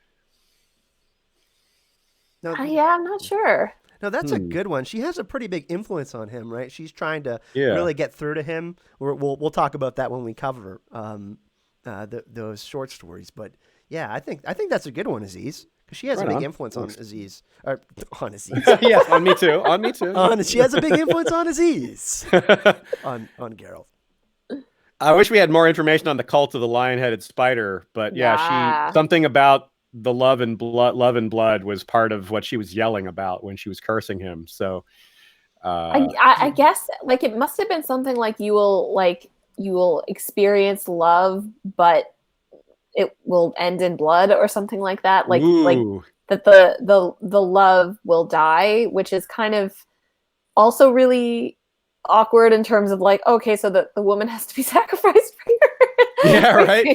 no, yeah, I'm not sure. No, that's a good one. She has a pretty big influence on him, right? She's trying to really get through to him. We'll talk about that when we cover those short stories. But yeah, I think that's a good one, Aziz, because she has a big influence on Aziz. Or on Aziz. Yes, on me too. She has a big influence on Aziz. on Geralt. I wish we had more information on the cult of the lion-headed spider, but she something about the love and blood was part of what she was yelling about when she was cursing him. So I guess like it must have been something like you will experience love, but it will end in blood or something like that. Like that the love will die, which is kind of also really awkward in terms of like, okay, so the woman has to be sacrificed for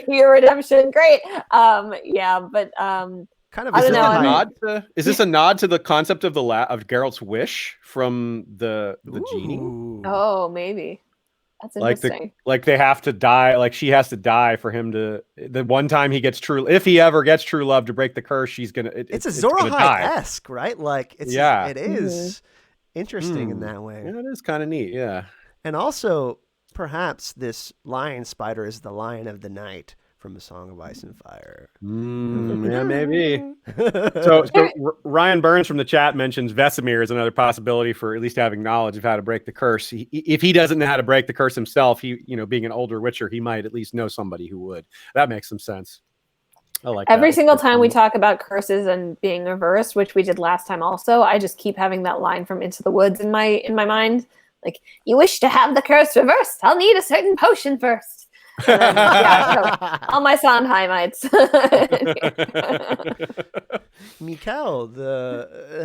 your redemption. Great. But kind of I don't know. Is this a nod to the concept of of Geralt's wish from the genie? Oh, maybe. That's interesting. Like they have to die. Like she has to die for him to. The one time he gets if he ever gets true love to break the curse, she's gonna. It's Azor Ahype-esque, right? Like it is interesting in that way. Yeah, it is kind of neat. Yeah, and also perhaps this lion spider is the lion of the night from A Song of Ice and Fire. Yeah, maybe. So Ryan Burns from the chat mentions Vesemir is another possibility for at least having knowledge of how to break the curse. If he doesn't know how to break the curse himself, being an older Witcher, he might at least know somebody who would. That makes some sense. I like every single time we talk about curses and being reversed, which we did last time also, I just keep having that line from Into the Woods in my mind. Like, you wish to have the curse reversed? I'll need a certain potion first. And then, all my Sondheimites. Michal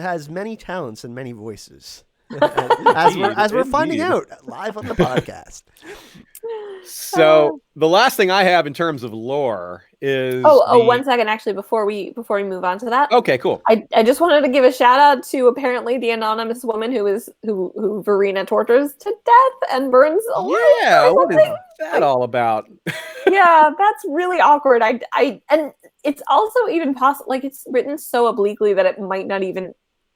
has many talents and many voices, as we're finding out live on the podcast. So the last thing I have in terms of lore is 1 second, actually, before we move on to that. Okay, cool. I just wanted to give a shout out to apparently the anonymous woman who Verena tortures to death and burns alive. Yeah, what is that all about? Yeah, that's really awkward. And it's also even possible, like it's written so obliquely that it might not even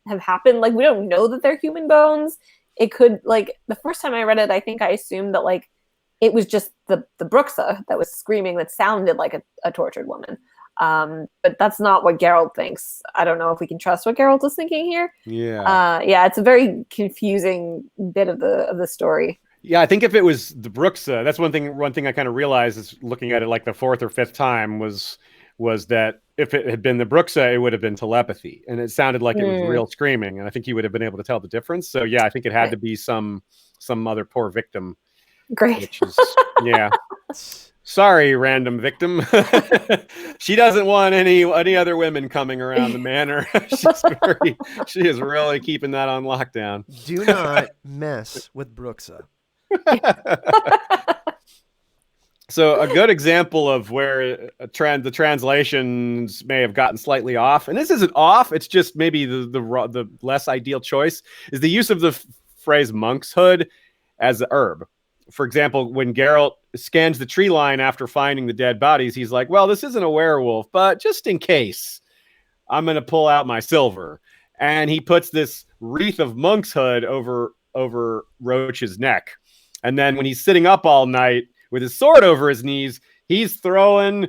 have happened. Like we don't know that they're human bones. It could, like, the first time I read it, I think I assumed that like it was just the Bruxa that was screaming that sounded like a tortured woman. But that's not what Geralt thinks. I don't know if we can trust what Geralt is thinking here. Yeah. It's a very confusing bit of the story. Yeah, I think if it was the Bruxa, that's one thing I kind of realized is looking at it like the fourth or fifth time was that if it had been the Bruxa, it would have been telepathy, and it sounded like it was real screaming, and I think he would have been able to tell the difference. So yeah, I think it had to be some other poor victim. Great. Which is yeah. Sorry, random victim. She doesn't want any other women coming around the manor. She is really keeping that on lockdown. Do not mess with Bruxa. So a good example of where the translations may have gotten slightly off, and this isn't off, it's just maybe the less ideal choice, is the use of the phrase monk's hood as a herb. For example, when Geralt scans the tree line after finding the dead bodies, he's like, well, this isn't a werewolf, but just in case, I'm going to pull out my silver. And he puts this wreath of monk's hood over Roach's neck. And then when he's sitting up all night with his sword over his knees, he's throwing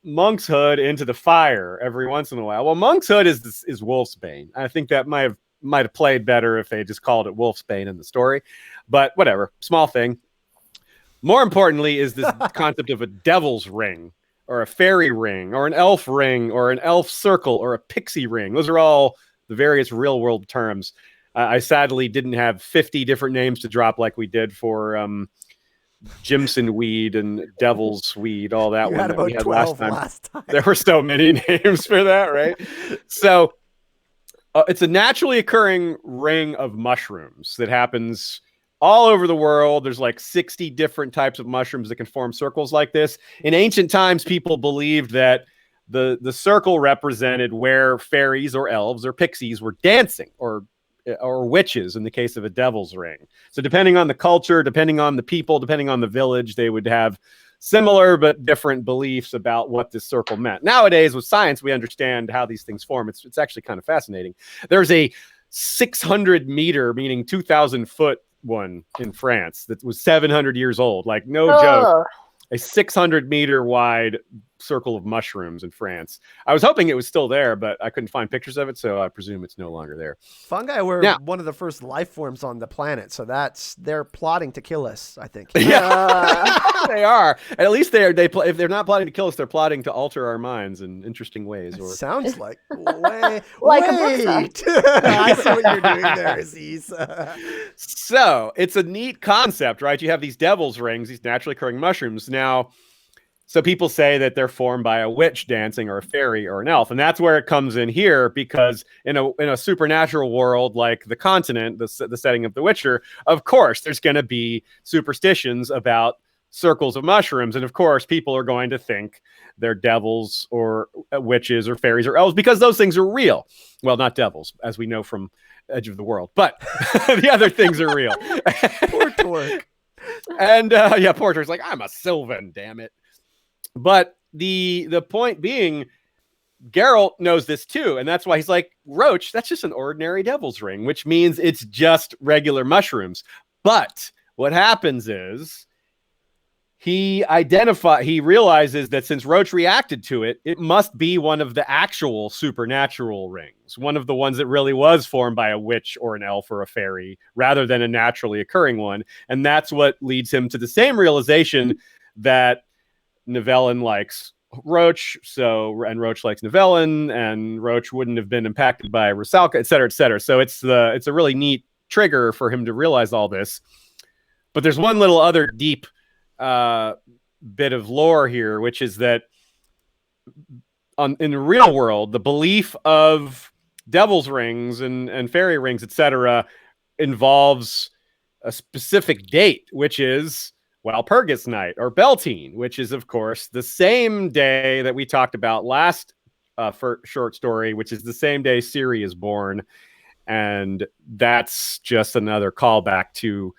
monk's hood into the fire every once in a while. Well, monk's hood is wolfsbane. I think that might have played better if they just called it wolfsbane in the story, but whatever, small thing. More importantly is this concept of a devil's ring or a fairy ring or an elf ring or an elf circle or a pixie ring. Those are all the various real world terms. I sadly didn't have 50 different names to drop like we did for Jimson weed and devil's weed, all that You one had that about we had 12 last time. There were so many names for that, right? So it's a naturally occurring ring of mushrooms that happens all over the world. There's like 60 different types of mushrooms that can form circles like this. In ancient times, people believed that the circle represented where fairies or elves or pixies were dancing, or witches in the case of a devil's ring. So depending on the culture, depending on the people, depending on the village, they would have similar but different beliefs about what this circle meant. Nowadays, with science, we understand how these things form. It's actually kind of fascinating. There's a 600 meter, meaning 2,000 foot one in France that was 700 years old. Like, no joke. A 600 meter wide circle of mushrooms in France. I was hoping it was still there, but I couldn't find pictures of it, so I presume it's no longer there. Fungi were one of the first life forms on the planet, so they're plotting to kill us, I think. Yeah, they are. At least if they're not plotting to kill us, they're plotting to alter our minds in interesting ways. Or sounds like wait. I see what you're doing there, Aziz. So it's a neat concept, right? You have these devil's rings, these naturally occurring mushrooms. Now, so people say that they're formed by a witch dancing or a fairy or an elf. And that's where it comes in here, because in a supernatural world like the continent, the setting of The Witcher, of course, there's going to be superstitions about circles of mushrooms. And of course, people are going to think they're devils or witches or fairies or elves because those things are real. Well, not devils, as we know from Edge of the World, but the other things are real. Poor Torque. And poor Torque's like, I'm a Sylvan, damn it. But the point being, Geralt knows this too, and that's why he's like, Roach, that's just an ordinary devil's ring, which means it's just regular mushrooms. But what happens is he realizes that since Roach reacted to it, it must be one of the actual supernatural rings, one of the ones that really was formed by a witch or an elf or a fairy, rather than a naturally occurring one. And that's what leads him to the same realization that Nivellen likes Roach, and Roach likes Nivellen, and Roach wouldn't have been impacted by Rusalka, et cetera, et cetera. So it's a really neat trigger for him to realize all this. But there's one little other deep bit of lore here, which is that in the real world, the belief of devil's rings and fairy rings, et cetera, involves a specific date, which is Walpurgis Night, or Beltane, which is, of course, the same day that we talked about last short story, which is the same day Ciri is born. And that's just another callback to,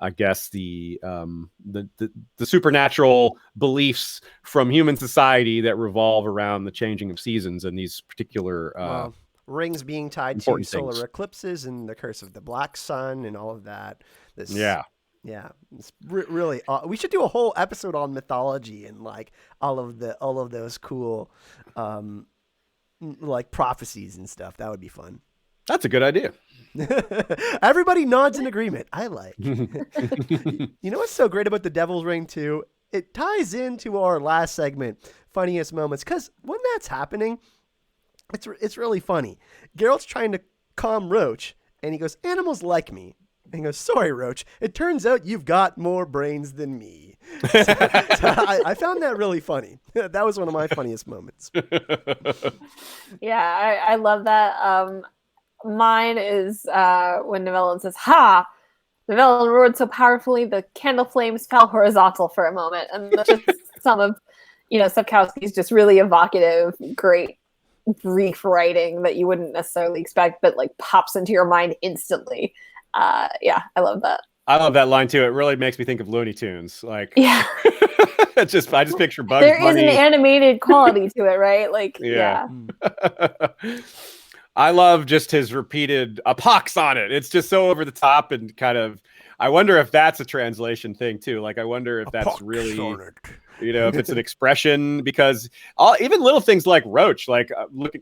I guess, the supernatural beliefs from human society that revolve around the changing of seasons and these particular rings being tied to solar things. Eclipses and the curse of the black sun and all of that. Yeah, it's really. We should do a whole episode on mythology and like all of those cool, like prophecies and stuff. That would be fun. That's a good idea. Everybody nods in agreement. I like. You know what's so great about the Devil's Ring too? It ties into our last segment, funniest moments, because when that's happening, it's really funny. Geralt's trying to calm Roach, and he goes, "Animals like me." And he goes, "Sorry, Roach. It turns out you've got more brains than me." So I found that really funny. That was one of my funniest moments. Yeah, I love that. Mine is when Nivellen says, "Ha!" Nivellen roared so powerfully the candle flames fell horizontal for a moment. And that's just some of, Sapkowski's just really evocative, great brief writing that you wouldn't necessarily expect, but like pops into your mind instantly. Yeah, I love that. I love that line too. It really makes me think of Looney Tunes. Like, yeah, I just picture Bugs there Bunny. is an animated quality to it, right? Like, yeah. I love just his repeated a pox on it. It's just so over the top and kind of. I wonder if that's a translation thing too. Like, I wonder if that's really, if it's an expression, because even little things like Roach, like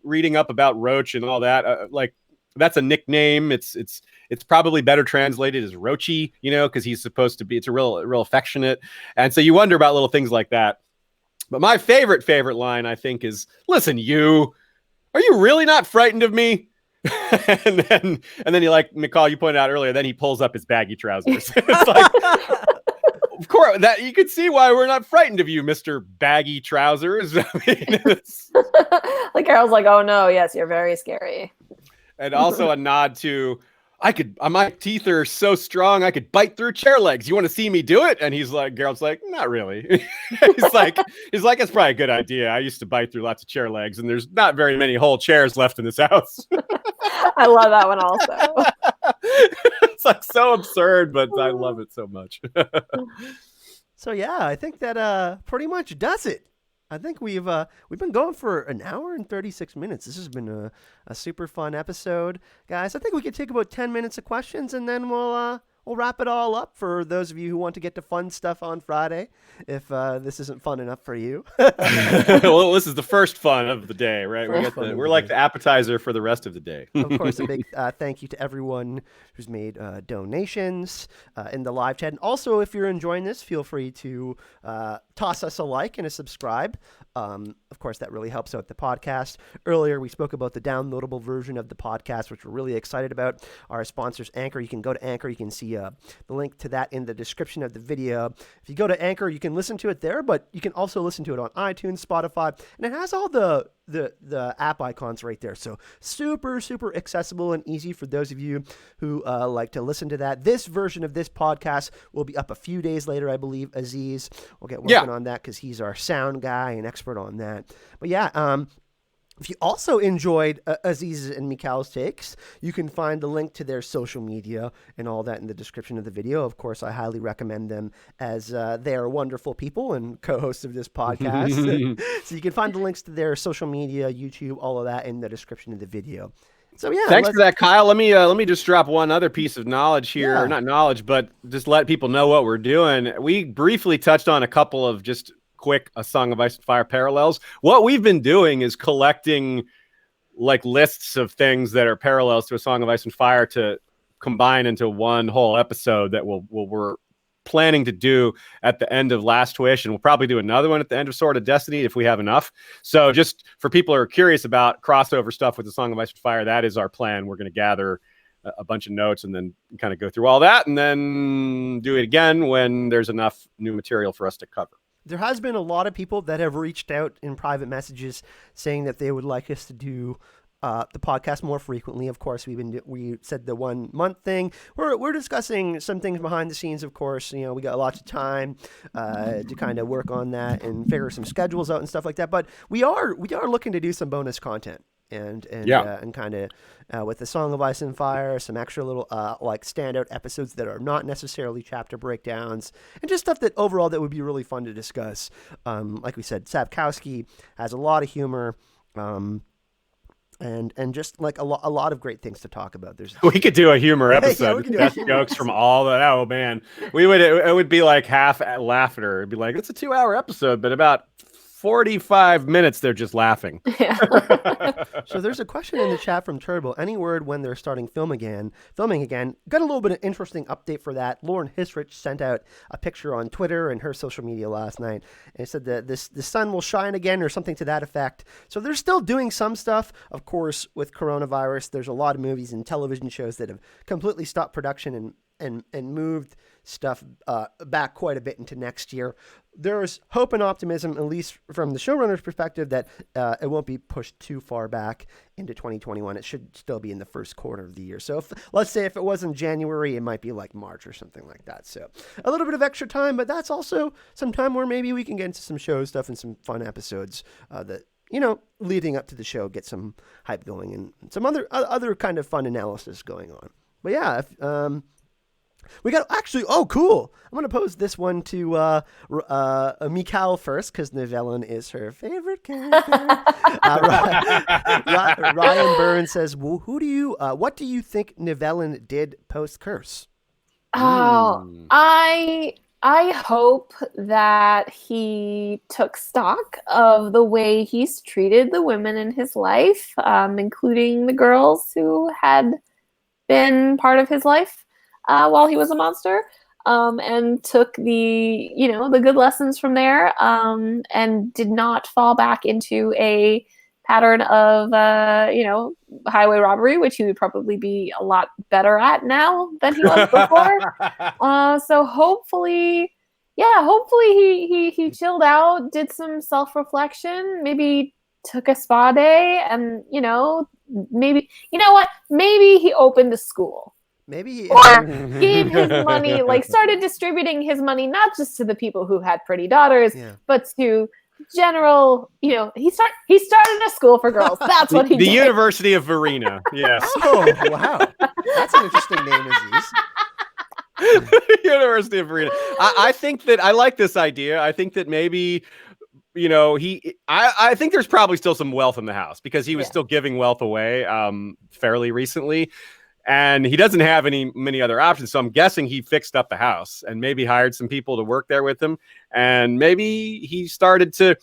reading up about Roach and all that, like that's a nickname. It's probably better translated as Roachy, because he's supposed to be. It's a real affectionate, and so you wonder about little things like that. But my favorite line, I think, is, "Listen, you, are you really not frightened of me?" and then he, like Michal, you pointed out earlier, then he pulls up his baggy trousers. It's like, of course, that you could see why we're not frightened of you, Mr. Baggy Trousers. I mean, like I was like, "Oh no, yes, you're very scary." And also a nod to, my teeth are so strong, I could bite through chair legs. You want to see me do it? And Geralt's like, "Not really." he's like, "It's probably a good idea. I used to bite through lots of chair legs, and there's not very many whole chairs left in this house." I love that one also. It's like so absurd, but I love it so much. So yeah, I think that pretty much does it. I think we've been going for an hour and 36 minutes. This has been a super fun episode, guys. I think we could take about 10 minutes of questions, and then we'll wrap it all up for those of you who want to get to fun stuff on Friday, if this isn't fun enough for you. Well, this is the first fun of the day, right? We're like the appetizer for the rest of the day. Of course, a big thank you to everyone who's made donations in the live chat. And also, if you're enjoying this, feel free to toss us a like and a subscribe. Of course, that really helps out the podcast. Earlier, we spoke about the downloadable version of the podcast, which we're really excited about. Our sponsors, Anchor. You can go to Anchor. You can see the link to that in the description of the video. If you go to Anchor, you can listen to it there, but you can also listen to it on iTunes, Spotify, and it has all the app icons right there. So super, super accessible and easy for those of you who like to listen to that. This version of this podcast will be up a few days later, I believe. Aziz will get working on that because he's our sound guy and expert on that. But yeah, if you also enjoyed Aziz's and Michal's takes, you can find the link to their social media and all that in the description of the video. Of course, I highly recommend them, as they are wonderful people and co-hosts of this podcast. So you can find the links to their social media, YouTube, all of that in the description of the video. So yeah, thanks for that, Kyle. Let me just drop one other piece of knowledge here, or not knowledge, but just let people know what we're doing. We briefly touched on a couple of just quick A Song of Ice and Fire parallels. What we've been doing is collecting like lists of things that are parallels to A Song of Ice and Fire to combine into one whole episode that we're planning to do at the end of Last Wish, and we'll probably do another one at the end of Sword of Destiny if we have enough. So just for people who are curious about crossover stuff with The Song of Ice and Fire, that is our plan. We're going to gather a bunch of notes and then kind of go through all that and then do it again when there's enough new material for us to cover. There has been a lot of people that have reached out in private messages saying that they would like us to do the podcast more frequently. Of course, we said the 1 month thing. We're discussing some things behind the scenes. Of course, we got lots of time to kind of work on that and figure some schedules out and stuff like that. But we are looking to do some bonus content and kind of with the Song of Ice and Fire, some extra little like standout episodes that are not necessarily chapter breakdowns, and just stuff that overall that would be really fun to discuss. Like we said, Sapkowski has a lot of humor. And just like a lot of great things to talk about. We could do a humor episode. Jokes from all that. Oh man, it would be like half laughter. It'd be like, it's a 2-hour episode, but about 45 minutes, they're just laughing. Yeah. So there's a question in the chat from Turbo. Any word when they're starting filming again? Got a little bit of interesting update for that. Lauren Hisrich sent out a picture on Twitter and her social media last night, and it said that the sun will shine again or something to that effect. So they're still doing some stuff. Of course, with coronavirus, there's a lot of movies and television shows that have completely stopped production and moved stuff back quite a bit into next year. There's hope and optimism, at least from the showrunner's perspective, that it won't be pushed too far back into 2021. It should still be in the first quarter of the year. So let's say if it was in January, it might be like March or something like that. So a little bit of extra time, but that's also some time where maybe we can get into some show stuff and some fun episodes that, leading up to the show, get some hype going and some other kind of fun analysis going on. But yeah, we got cool. I'm going to pose this one to Michal first because Nivellen is her favorite character. Ryan Burns says, well, what do you think Nivellen did post-curse? Oh, I hope that he took stock of the way he's treated the women in his life, including the girls who had been part of his life while he was a monster, and took the good lessons from there, and did not fall back into a pattern of highway robbery, which he would probably be a lot better at now than he was before. So hopefully he chilled out, did some self-reflection, maybe took a spa day, and maybe he opened a school. Maybe or gave his money, started distributing his money not just to the people who had pretty daughters, but to general. He started a school for girls. That's what he did. The University of Verena. Yes. Oh wow, that's an interesting name, Aziz. University of Verena. I think that I like this idea. I think that maybe. I think there's probably still some wealth in the house because he was still giving wealth away fairly recently. And he doesn't have many other options. So I'm guessing he fixed up the house and maybe hired some people to work there with him. And maybe he started to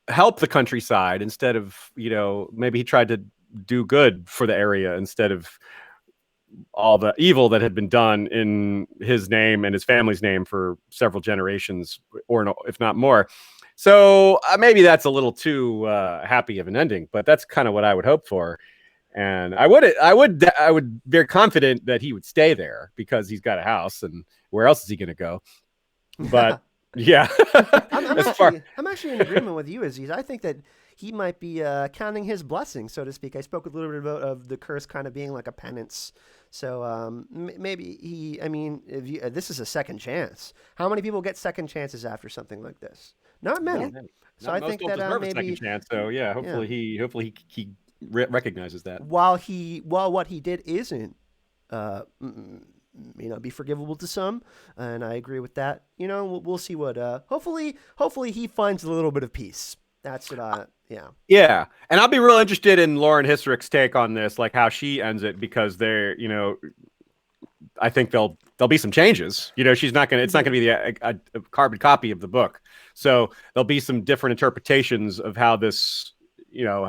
help the countryside instead of, maybe he tried to do good for the area instead of all the evil that had been done in his name and his family's name for several generations, or if not more. So maybe that's a little too happy of an ending, but that's kind of what I would hope for. And I would very confident that he would stay there because he's got a house, and where else is he going to go? But yeah, I'm actually in agreement with you, Aziz. I think that he might be counting his blessings, so to speak. I spoke a little bit about of the curse kind of being like a penance. So maybe this is a second chance. How many people get second chances after something like this? Not many. So I think that maybe a second chance. So yeah, hopefully he recognizes that while what he did isn't be forgivable to some, and I agree with that. We'll see what hopefully he finds a little bit of peace. That's what yeah. And I'll be real interested in Lauren Hissrich's take on this, like how she ends it, because they're I think there'll be some changes. It's not gonna be a carbon copy of the book, so there'll be some different interpretations of how this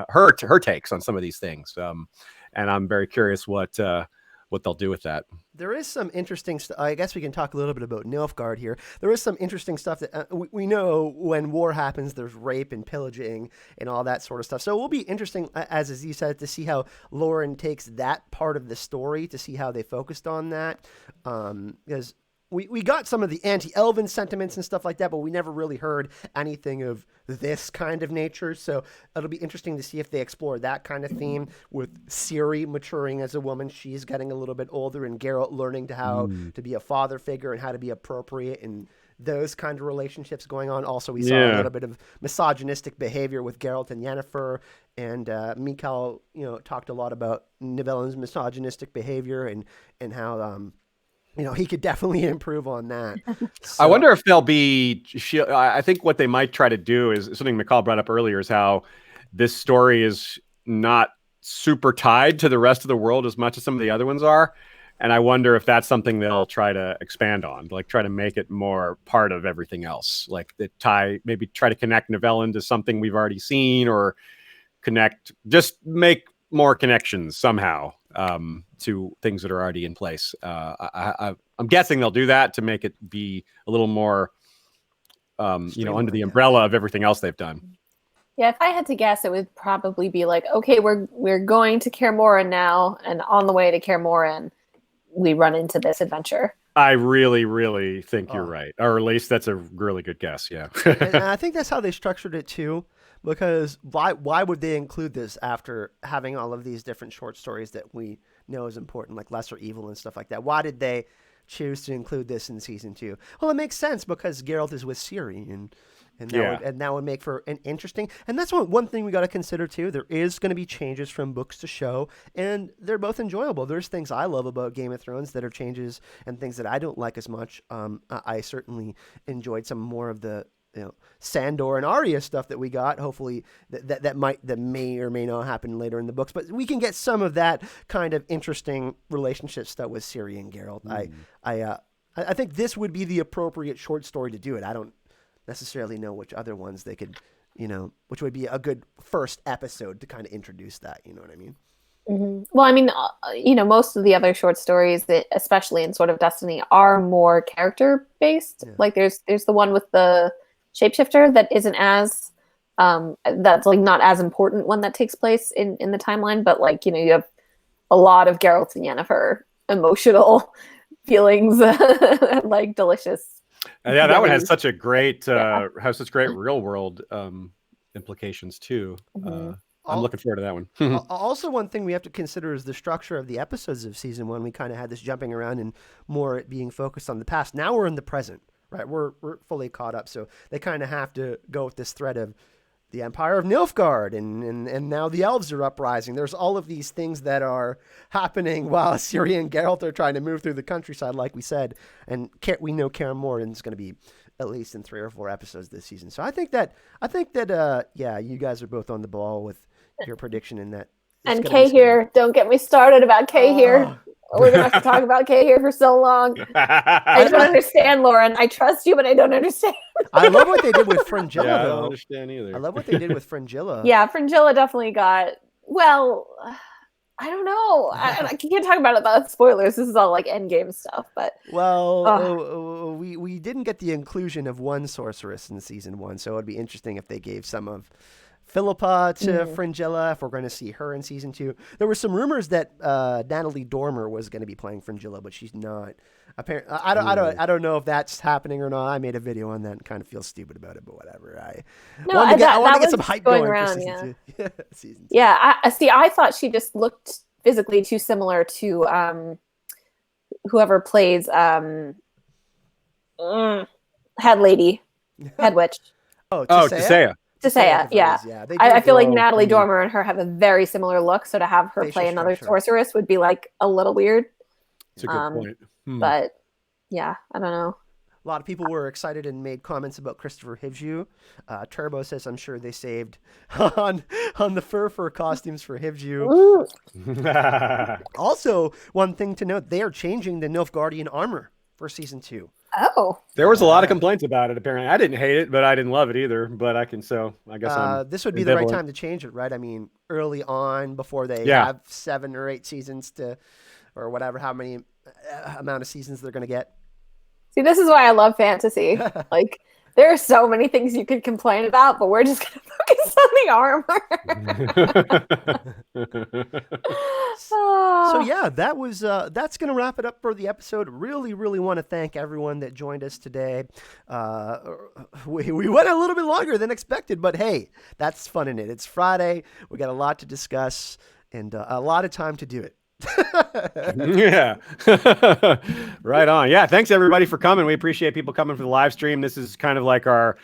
her takes on some of these things, and I'm very curious what they'll do with that. There is some interesting stuff. I guess we can talk a little bit about Nilfgaard here. There is some interesting stuff that we know when war happens, there's rape and pillaging and all that sort of stuff. So it will be interesting, as Aziz said, to see how Lauren takes that part of the story, to see how they focused on that, because we got some of the anti-elven sentiments and stuff like that, but we never really heard anything of this kind of nature. So it'll be interesting to see if they explore that kind of theme with Ciri maturing as a woman. She's getting a little bit older, and Geralt learning how to be a father figure and how to be appropriate, and those kind of relationships going on. Also, we saw a little bit of misogynistic behavior with Geralt and Yennefer, and Michal, talked a lot about Nivellen's misogynistic behavior and how he could definitely improve on that. So, I wonder if they'll be. I think what they might try to do is something Michal brought up earlier, is how this story is not super tied to the rest of the world as much as some of the other ones are, And I wonder if that's something they'll try to expand on, like try to make it more part of everything else, like maybe try to connect Nivellen to something we've already seen, or just make more connections somehow to things that are already in place. I'm guessing they'll do that to make it be a little more, under the umbrella of everything else they've done. Yeah, if I had to guess, it would probably be like, okay, we're going to Kaer Morhen now, and on the way to Kaer Morhen, we run into this adventure. I really, really think you're right, or at least that's a really good guess. Yeah, and I think that's how they structured it too. Because why would they include this after having all of these different short stories that we know is important, like Lesser Evil and stuff like that? Why did they choose to include this in season 2? Well, it makes sense because Geralt is with Ciri, and that would make for an interesting. And that's one thing we got to consider too. There is going to be changes from books to show, and they're both enjoyable. There's things I love about Game of Thrones that are changes, and things that I don't like as much. I certainly enjoyed some more of the Sandor and Arya stuff that we got. Hopefully that may or may not happen later in the books, but we can get some of that kind of interesting relationship stuff with Ciri and Geralt. I think this would be the appropriate short story to do it. I don't necessarily know which other ones they could, which would be a good first episode to kind of introduce that. You know what I mean? Mm-hmm. Well, I mean, most of the other short stories, especially in sort of Destiny, are more character based. Yeah. Like there's the one with the shapeshifter that isn't as that's like not as important one that takes place in the timeline, but like you have a lot of Geralt and Yennefer emotional feelings, like delicious. Yeah, that one has such a great real world implications too. Mm-hmm. I'm looking forward to that one. Also, one thing we have to consider is the structure of the episodes of season 1. We kind of had this jumping around and more it being focused on the past. Now we're in the present. Right, we're fully caught up, so they kind of have to go with this thread of the Empire of Nilfgaard, and now the elves are uprising. There's all of these things that are happening while Ciri and Geralt are trying to move through the countryside, like we said. And we know Kaer Morhen is going to be at least in 3 or 4 episodes this season. So I think that you guys are both on the ball with your prediction in that. And Kay here, don't get me started about Kay here. We're going to have to talk about Kay here for so long. I don't understand, Lauren. I trust you, but I don't understand. I love what they did with Fringilla, though. I don't understand either. I love what they did with Fringilla. Yeah, Fringilla definitely got, I don't know. I can't talk about it without spoilers. This is all like endgame stuff, but... Well, we didn't get the inclusion of one sorceress in season 1, so it would be interesting if they gave some of Philippa to Fringilla, if we're going to see her in season 2. There were some rumors that Natalie Dormer was going to be playing Fringilla, but she's not. Apparently, I don't know if that's happening or not. I made a video on that and kind of feel stupid about it, but whatever. I want to get some hype going around, for season 2. Season 2. Yeah, I thought she just looked physically too similar to whoever plays Head Lady, Head Witch. Tisea. Yeah. I feel like Natalie Dormer and her have a very similar look, so to have her play another sorceress would be like a little weird. That's a good point. But yeah, I don't know. A lot of people were excited and made comments about Christopher Hivju. Turbo says, I'm sure they saved on the fur costumes for Hivju. Also, one thing to note, they are changing the Nilfgaardian armor for season 2. Oh, there was a lot of complaints about it. Apparently, I didn't hate it, but I didn't love it either. But I guess this would be the right time to change it, right? I mean, early on, before they have 7 or 8 seasons or whatever, how many amount of seasons they're going to get. See, this is why I love fantasy. Like, there are so many things you could complain about, but we're just going to focus on the armor. So yeah, that's going to wrap it up for the episode. Really, really want to thank everyone that joined us today. We went a little bit longer than expected, but hey, that's fun in it. It's Friday. We got a lot to discuss and a lot of time to do it. Yeah. Right on. Yeah, thanks everybody for coming. We appreciate people coming for the live stream. This is kind of like our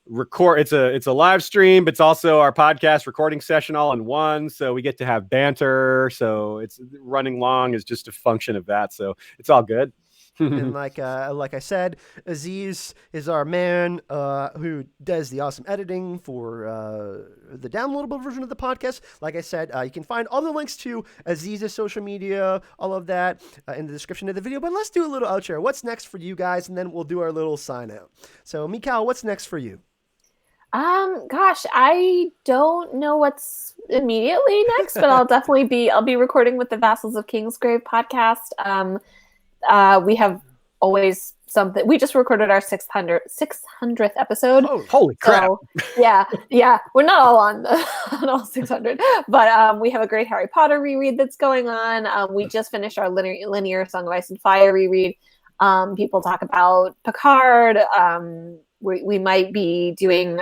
record. It's a live stream, but it's also our podcast recording session all in one. So we get to have banter. So it's running long is just a function of that. So it's all good. And like I said, Aziz is our man who does the awesome editing for the downloadable version of the podcast. Like I said, you can find all the links to Aziz's social media, all of that in the description of the video. But let's do a little outro. What's next for you guys? And then we'll do our little sign out. So, Michal, what's next for you? Gosh, I don't know what's immediately next, but I'll be recording with the Vassals of Kingsgrave podcast. We have always something. We just recorded our 600th episode. Oh, holy crap. So, yeah. We're not all on all 600, but we have a great Harry Potter reread that's going on. We just finished our linear Song of Ice and Fire reread. People talk about Picard. We might be doing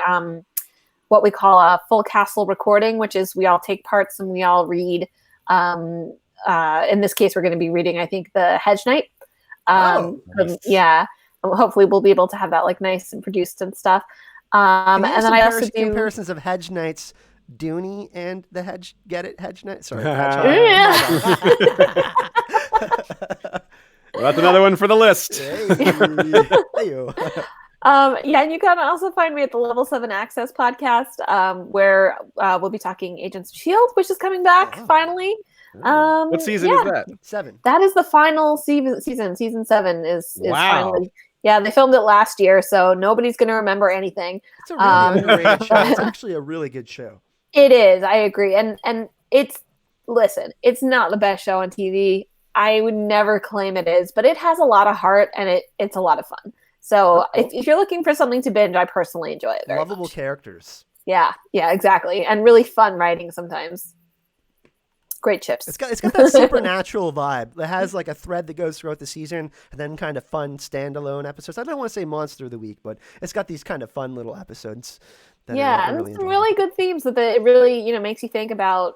what we call a full castle recording, which is we all take parts and we all read. In this case, we're going to be reading, I think, the Hedge Knight. Nice. Yeah. Hopefully we'll be able to have that like nice and produced and stuff. And then I also do comparisons of Hedge Knights, Dooney, and the Hedge. Get it, Hedge Knight. Sorry. Well, that's another one for the list. And you can also find me at the Level 7 Access podcast, where we'll be talking Agents of S.H.I.E.L.D., which is coming back finally. What season is that? 7. That is the final season. Season 7 is Wow. finally. Yeah, they filmed it last year, so nobody's going to remember anything. It's a really underrated show. It's actually a really good show. It is. I agree. And it's not the best show on TV. I would never claim it is, but it has a lot of heart and it's a lot of fun. So if you're looking for something to binge, I personally enjoy it very Lovable much. characters. Yeah, exactly. And really fun writing sometimes. Great chips. It's got that supernatural vibe. It has like a thread that goes throughout the season and then kind of fun standalone episodes. I don't want to say monster of the week, but it's got these kind of fun little episodes. And some really good themes that it really, makes you think about,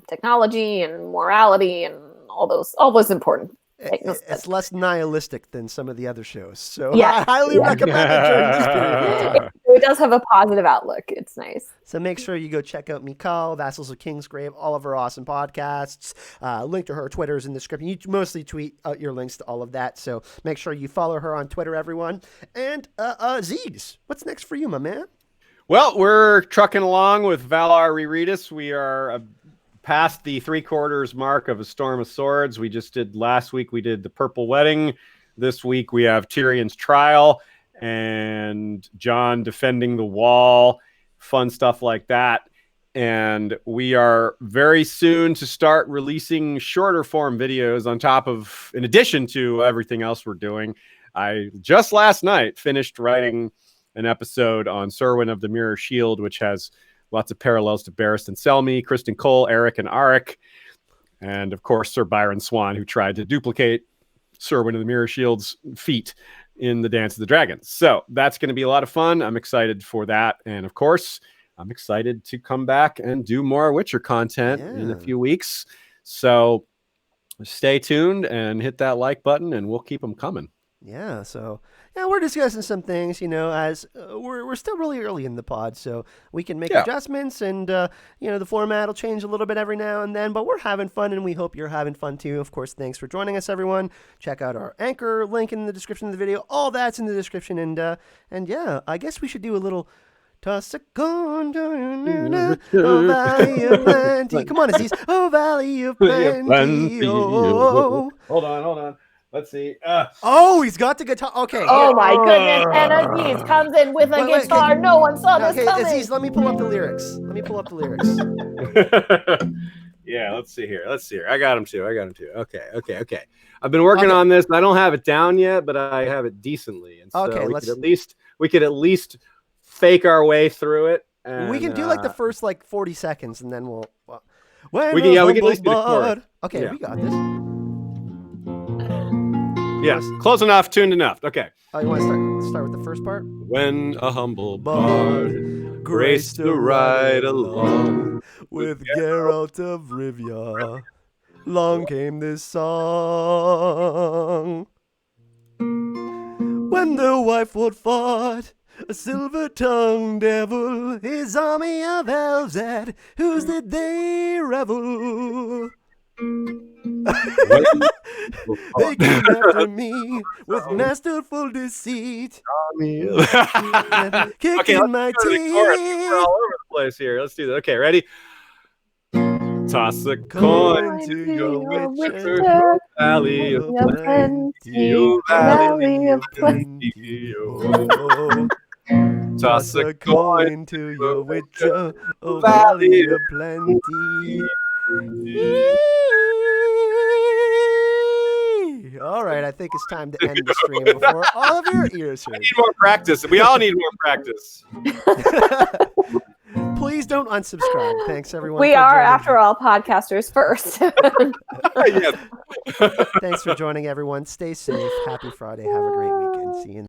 technology and morality and all those important things. It's less nihilistic than some of the other shows. So Yeah. I highly recommend it during this period. It does have a positive outlook. It's nice. So make sure you go check out Michal, Vassals of Kingsgrave, all of her awesome podcasts. Link to her Twitter's in the description. You mostly tweet out your links to all of that. So make sure you follow her on Twitter, everyone. And Aziz, what's next for you, my man? Well, we're trucking along with Valar Rereadus. We are past the 3/4 mark of A Storm of Swords. Last week we did The Purple Wedding. This week we have Tyrion's Trial and Jon defending the wall, fun stuff like that. And we are very soon to start releasing shorter form videos in addition to everything else we're doing. I just last night finished writing an episode on Serwyn of the Mirror Shield, which has lots of parallels to Barristan Selmy, Kristen Cole, Eric and Arik, and of course Sir Byron Swan, who tried to duplicate Serwyn of the Mirror Shield's feat in the Dance of the Dragons. So that's going to be a lot of fun. I'm excited for that. And of course, I'm excited to come back and do more Witcher content in a few weeks. So stay tuned and hit that like button and we'll keep them coming. Yeah, so we're discussing some things, as we're still really early in the pod, so we can make adjustments, and the format will change a little bit every now and then, but we're having fun, and we hope you're having fun too. Of course, thanks for joining us, everyone. Check out our Anchor link in the description of the video. All that's in the description, and I guess we should do a little toss a coin, oh valley of plenty. Come on, Aziz. Oh valley of plenty. Oh. Hold on. Let's see. He's got the guitar. Okay. Oh my goodness. And Aziz comes in with a guitar. No one saw this coming. Aziz, let me pull up the lyrics. Yeah, let's see here. I got him too. Okay. I've been working on this. I don't have it down yet, but I have it decently. And so we could at least fake our way through it. And, we can do like the first 40 seconds, and then we can at least do the chord. Okay, yeah. We got this. Yes, close enough, tuned enough. Okay. Oh, you want to start with the first part? When a humble bard graced to ride along with Geralt of Rivia, long came this song. When the wife would fought a silver-tongued devil, his army of elves at whose did they revel? They came after me with masterful deceit. Kicking Okay, let's my go to the chorus. We're teeth. all over the place here. Let's do that. Okay, ready? Toss a coin To your Witcher, valley of of plenty, plenty, oh, valley of plenty. Oh, Toss a coin to your Witcher, oh valley valley of of plenty. All right, I think it's time to end the stream before all of your ears hurt. need more practice. We all need more prpractice. Please don't unsubscribe. Thanks, everyone. We for are, joining. after all, podcasters first. Yes. Thanks for joining, everyone. Stay safe. Happy Friday. Have a great weekend. See you.